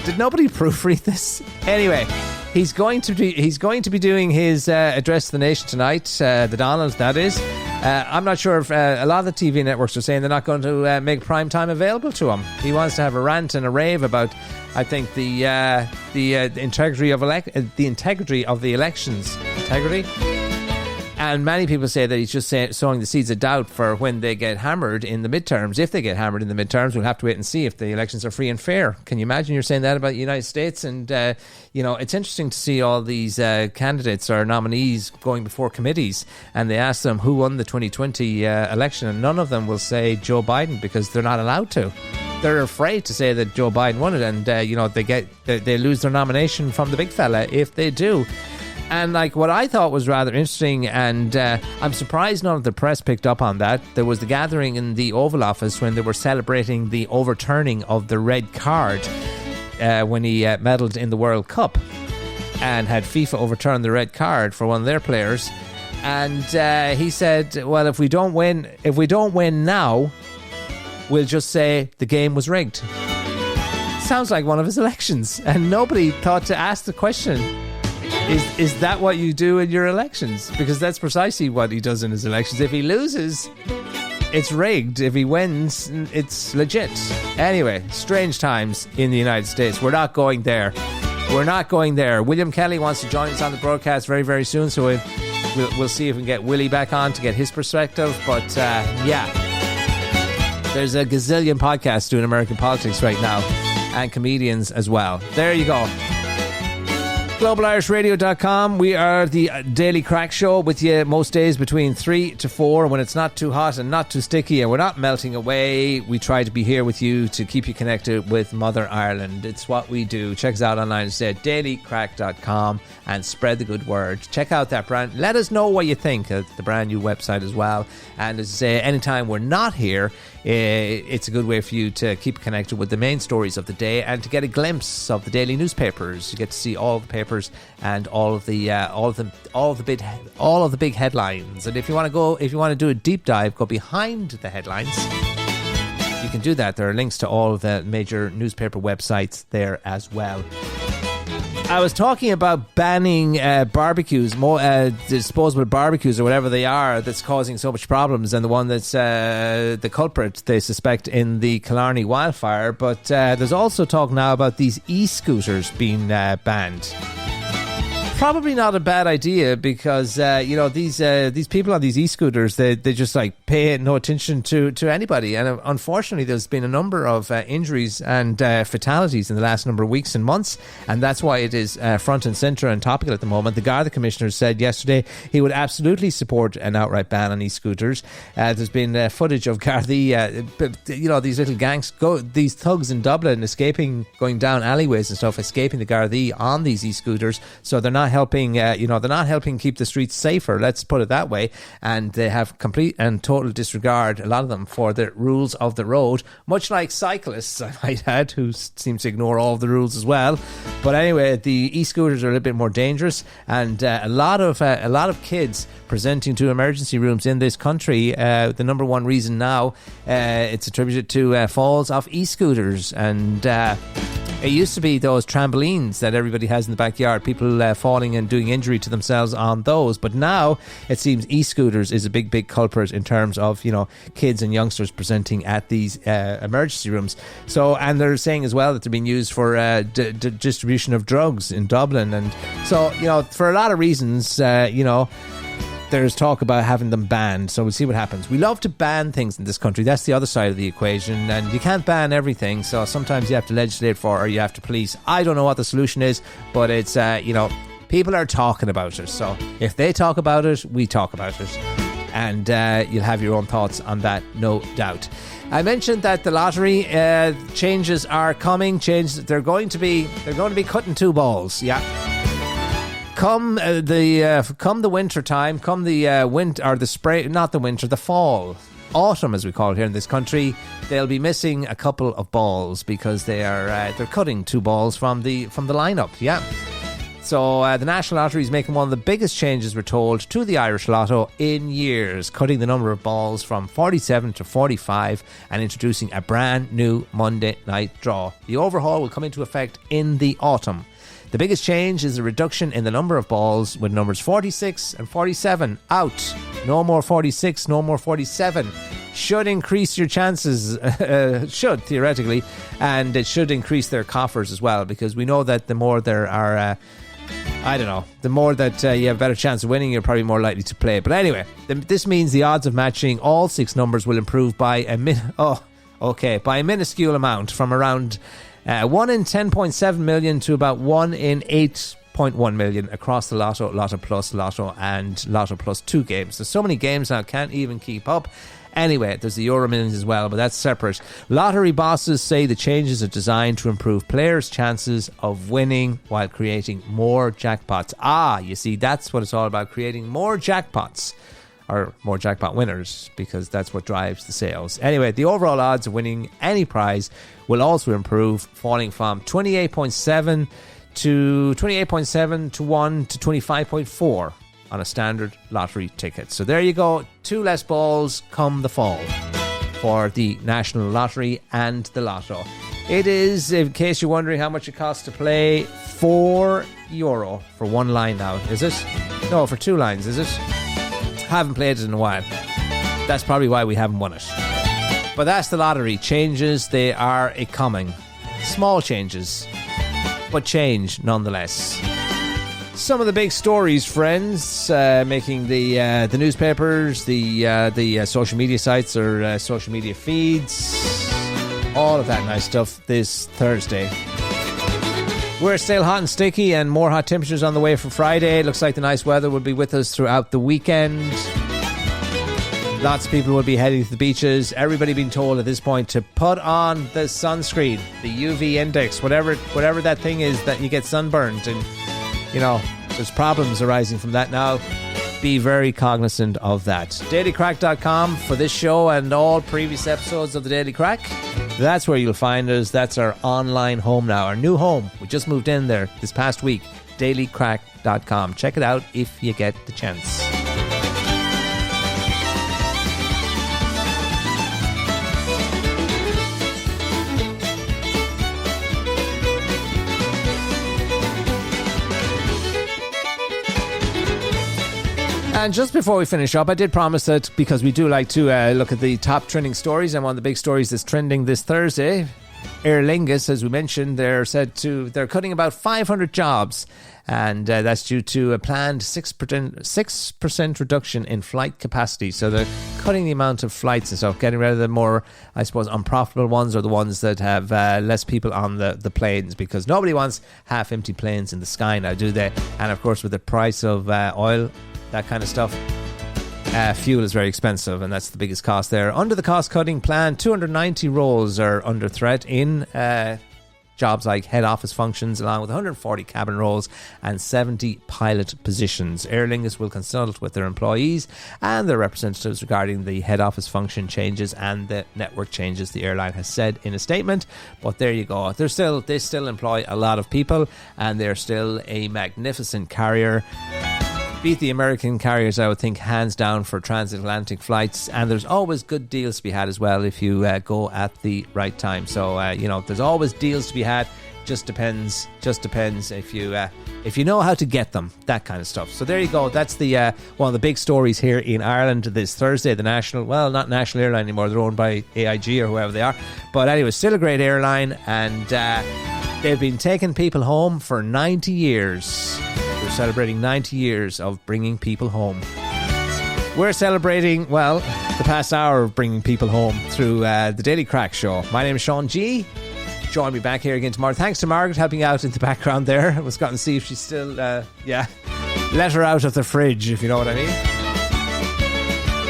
Did nobody proofread this? Anyway, he's going to be doing his address to the nation tonight. The Donald, that is. I'm not sure if a lot of the TV networks are saying they're not going to make prime time available to him. He wants to have a rant and a rave about, I think, the integrity of the elections. Integrity. And many people say that he's just sowing the seeds of doubt for when they get hammered in the midterms. If they get hammered in the midterms, we'll have to wait and see if the elections are free and fair. Can you imagine you're saying that about the United States? And, it's interesting to see all these candidates or nominees going before committees. And they ask them who won the 2020 election. And none of them will say Joe Biden because they're not allowed to. They're afraid to say that Joe Biden won it. And, they lose their nomination from the big fella if they do. And what I thought was rather interesting, and I'm surprised none of the press picked up on that. There was the gathering in the Oval Office when they were celebrating the overturning of the red card when he medalled in the World Cup, and had FIFA overturn the red card for one of their players. And he said, "Well, if we don't win now, we'll just say the game was rigged." Sounds like one of his elections, and nobody thought to ask the question. Is that what you do in your elections? Because that's precisely what he does in his elections. If he loses, it's rigged. If he wins, it's legit. Anyway, strange times in the United States. We're not going there. William Kelly wants to join us on the broadcast very, very soon, so we'll see if we can get Willie back on to get his perspective. But there's a gazillion podcasts doing American politics right now, and comedians as well. There you go. GlobalIrishRadio.com. We are the Daily Crack Show with you most days between 3 to 4 when it's not too hot and not too sticky and we're not melting away. We try to be here with you to keep you connected with Mother Ireland. It's what we do. Check us out online instead, dailycrack.com, and spread the good word. Check out that brand. Let us know what you think of the brand new website as well. And as I say, anytime we're not here, it's a good way for you to keep connected with the main stories of the day and to get a glimpse of the daily newspapers. You get to see all the papers and all of the big headlines. And if you want to do a deep dive, go behind the headlines. You can do that. There are links to all of the major newspaper websites there as well. I was talking about banning barbecues, disposable barbecues or whatever they are, that's causing so much problems, and the one that's the culprit, they suspect, in the Killarney wildfire. But there's also talk now about these e-scooters being banned. Probably not a bad idea because these people on these e-scooters, they just pay no attention to anybody, and unfortunately there's been a number of injuries and fatalities in the last number of weeks and months, and that's why it is front and centre and topical at the moment. The Garda Commissioner said yesterday he would absolutely support an outright ban on e-scooters. There's been footage of Gardaí, these little gangs, these thugs in Dublin going down alleyways and stuff, escaping the Gardaí on these e-scooters. So they're not helping, keep the streets safer, let's put it that way, and they have complete and total disregard, a lot of them, for the rules of the road, much like cyclists, I might add, who seem to ignore all of the rules as well. But anyway, the e-scooters are a little bit more dangerous, and a lot of kids presenting to emergency rooms in this country. The number one reason now, it's attributed to falls off e-scooters, and It used to be those trampolines that everybody has in the backyard, people falling and doing injury to themselves on those. But now it seems e-scooters is a big culprit in terms of, kids and youngsters presenting at these emergency rooms. So, and they're saying as well that they're being used for distribution of drugs in Dublin. And so, for a lot of reasons, there's talk about having them banned, so we'll see what happens. We love to ban things in this country. That's the other side of the equation, and you can't ban everything, so sometimes you have to legislate for or you have to police. I don't know what the solution is, but it's, people are talking about it. So if they talk about it, we talk about it. And you'll have your own thoughts on that, no doubt. I mentioned that the lottery changes are coming. They're going to be cutting 2 balls. Yeah. Come the winter time, come the winter or the spring, not the winter, the fall, autumn as we call it here in this country, they'll be missing a couple of balls because they're cutting 2 balls from the lineup. Yeah. So the National Lottery is making one of the biggest changes, we're told, to the Irish Lotto in years, cutting the number of balls from 47 to 45 and introducing a brand new Monday night draw. The overhaul will come into effect in the autumn. The biggest change is a reduction in the number of balls, with numbers 46 and 47 out. No more 46, no more 47. Should increase your chances, should theoretically, and it should increase their coffers as well, because we know that the more there are, the more that you have a better chance of winning, you're probably more likely to play. But anyway, this means the odds of matching all 6 numbers will improve by a minuscule amount, from around 1 in 10.7 million to about 1 in 8.1 million across the Lotto, Lotto Plus, Lotto and Lotto Plus 2 games. There's so many games now, can't even keep up. Anyway, there's the Euro Millions as well, but that's separate. Lottery bosses say the changes are designed to improve players' chances of winning while creating more jackpots. You see, that's what it's all about, creating more jackpots. Or more jackpot winners, because that's what drives the sales. Anyway, the overall odds of winning any prize will also improve, falling from 28.7 to 1 to 25.4 on a standard lottery ticket. So there you go, 2 less balls come the fall for the National Lottery and the Lotto. It is, in case you're wondering how much it costs to play, €4 for 1 line now. Is it? No, for 2 lines, is it? Haven't played it in a while. That's probably why we haven't won it. But that's the lottery. Changes, they are a-coming. Small changes, but change nonetheless. Some of the big stories, friends, making the newspapers, the social media sites or social media feeds, all of that nice stuff this Thursday. We're still hot and sticky, and more hot temperatures on the way for Friday. Looks like the nice weather will be with us throughout the weekend. Lots of people will be heading to the beaches. Everybody being told at this point to put on the sunscreen, the UV index, whatever that thing is that you get sunburned. And, there's problems arising from that now. Be very cognizant of that. dailycrack.com for this show and all previous episodes of the Daily Crack. That's where you'll find us. That's our online home now, our new home. We just moved in there this past week. dailycrack.com. Check it out if you get the chance. And just before we finish up, I did promise that, because we do like to look at the top trending stories, and one of the big stories that's trending this Thursday, Aer Lingus, as we mentioned, they're cutting about 500 jobs, and that's due to a planned 6% reduction in flight capacity. So they're cutting the amount of flights and stuff, getting rid of the more, I suppose, unprofitable ones, or the ones that have less people on the planes, because nobody wants half-empty planes in the sky now, do they? And of course, with the price of oil, that kind of stuff, fuel is very expensive, and that's the biggest cost there. Under the cost-cutting plan, 290 roles are under threat in jobs like head office functions, along with 140 cabin roles and 70 pilot positions. Aer Lingus will consult with their employees and their representatives regarding the head office function changes and the network changes, the airline has said in a statement. But there you go. They still employ a lot of people, and they're still a magnificent carrier. Beat the American carriers, I would think, hands down for transatlantic flights, and there's always good deals to be had as well if you go at the right time. So there's always deals to be had Just depends if you know how to get them, that kind of stuff. So there you go. That's the one of the big stories here in Ireland this Thursday. The not National Airline anymore. They're owned by AIG or whoever they are. But anyway, still a great airline, and they've been taking people home for 90 years. They're celebrating 90 years of bringing people home. We're celebrating, well, the past hour of bringing people home through the Daily Crack Show. My name is Sean G. Join me back here again tomorrow. Thanks to Margaret helping out in the background there. I was going to see if she's still, let her out of the fridge, if you know what I mean.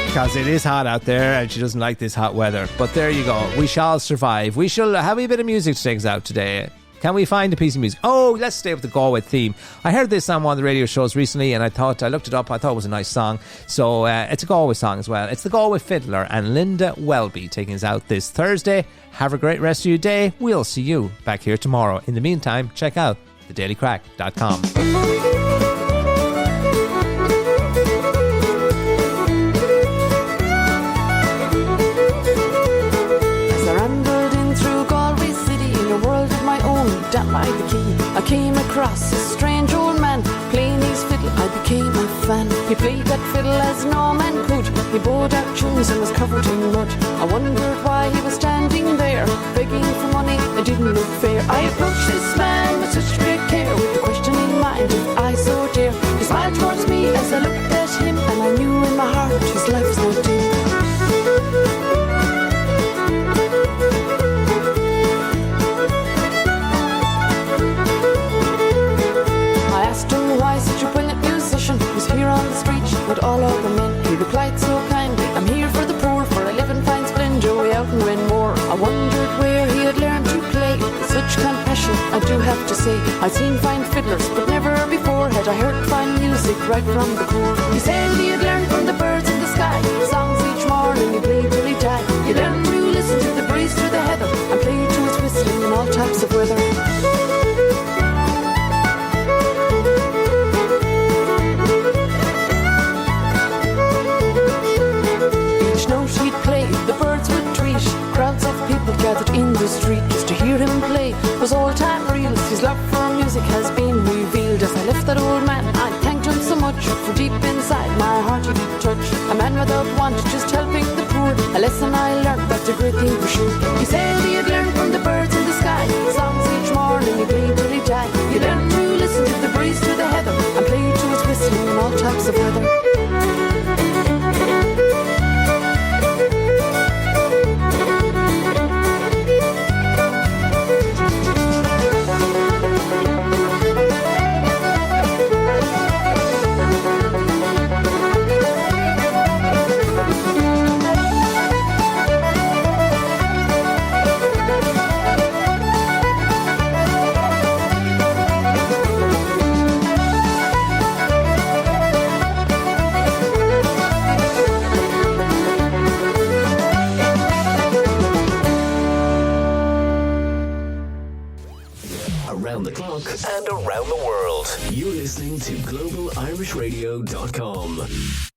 Because it is hot out there and she doesn't like this hot weather. But there you go. We shall survive. We shall have a bit of music to take us out today. Can we find a piece of music? Oh, let's stay with the Galway theme. I heard this on one of the radio shows recently, and I looked it up. I thought it was a nice song. So it's a Galway song as well. It's the Galway Fiddler and Linda Welby taking us out this Thursday. Have a great rest of your day. We'll see you back here tomorrow. In the meantime, check out thedailycrack.com. Down by the quay, I came across a strange old man playing his fiddle. I became a fan. He played that fiddle as no man could. He bowed out tunes and was covered in mud. I wondered why he was standing there begging for money. It didn't look fair. I approached this man with such great care, with the question in mind, if I so dare. He smiled towards me as I looked at him, and I knew in my heart his life was no dim. Why such a brilliant musician was here on the street with all other men? He replied so kindly, I'm here for the poor, for I live in fine splendour way out in Renmore. I wondered where he had learned to play with such compassion, I do have to say. I'd seen fine fiddlers, but never before had I heard fine music right from the core. He said he had learned from the birds in the sky, songs each morning he played till he died. He learned to listen to the breeze through the heather and play to his whistling in all types of weather. Crowds of people gathered in the street just to hear him play. Was all time real, his love for music has been revealed. As I left that old man, I thanked him so much, for deep inside my heart he did touch. A man without want, just helping the poor, a lesson I learned, that's a great thing for sure. He said he had learned from the birds in the sky, songs each morning he played till he died. He learned to listen to the breeze through the heather and play to his whistling in all types of weather. Around the clock and around the world. You're listening to GlobalIrishRadio.com.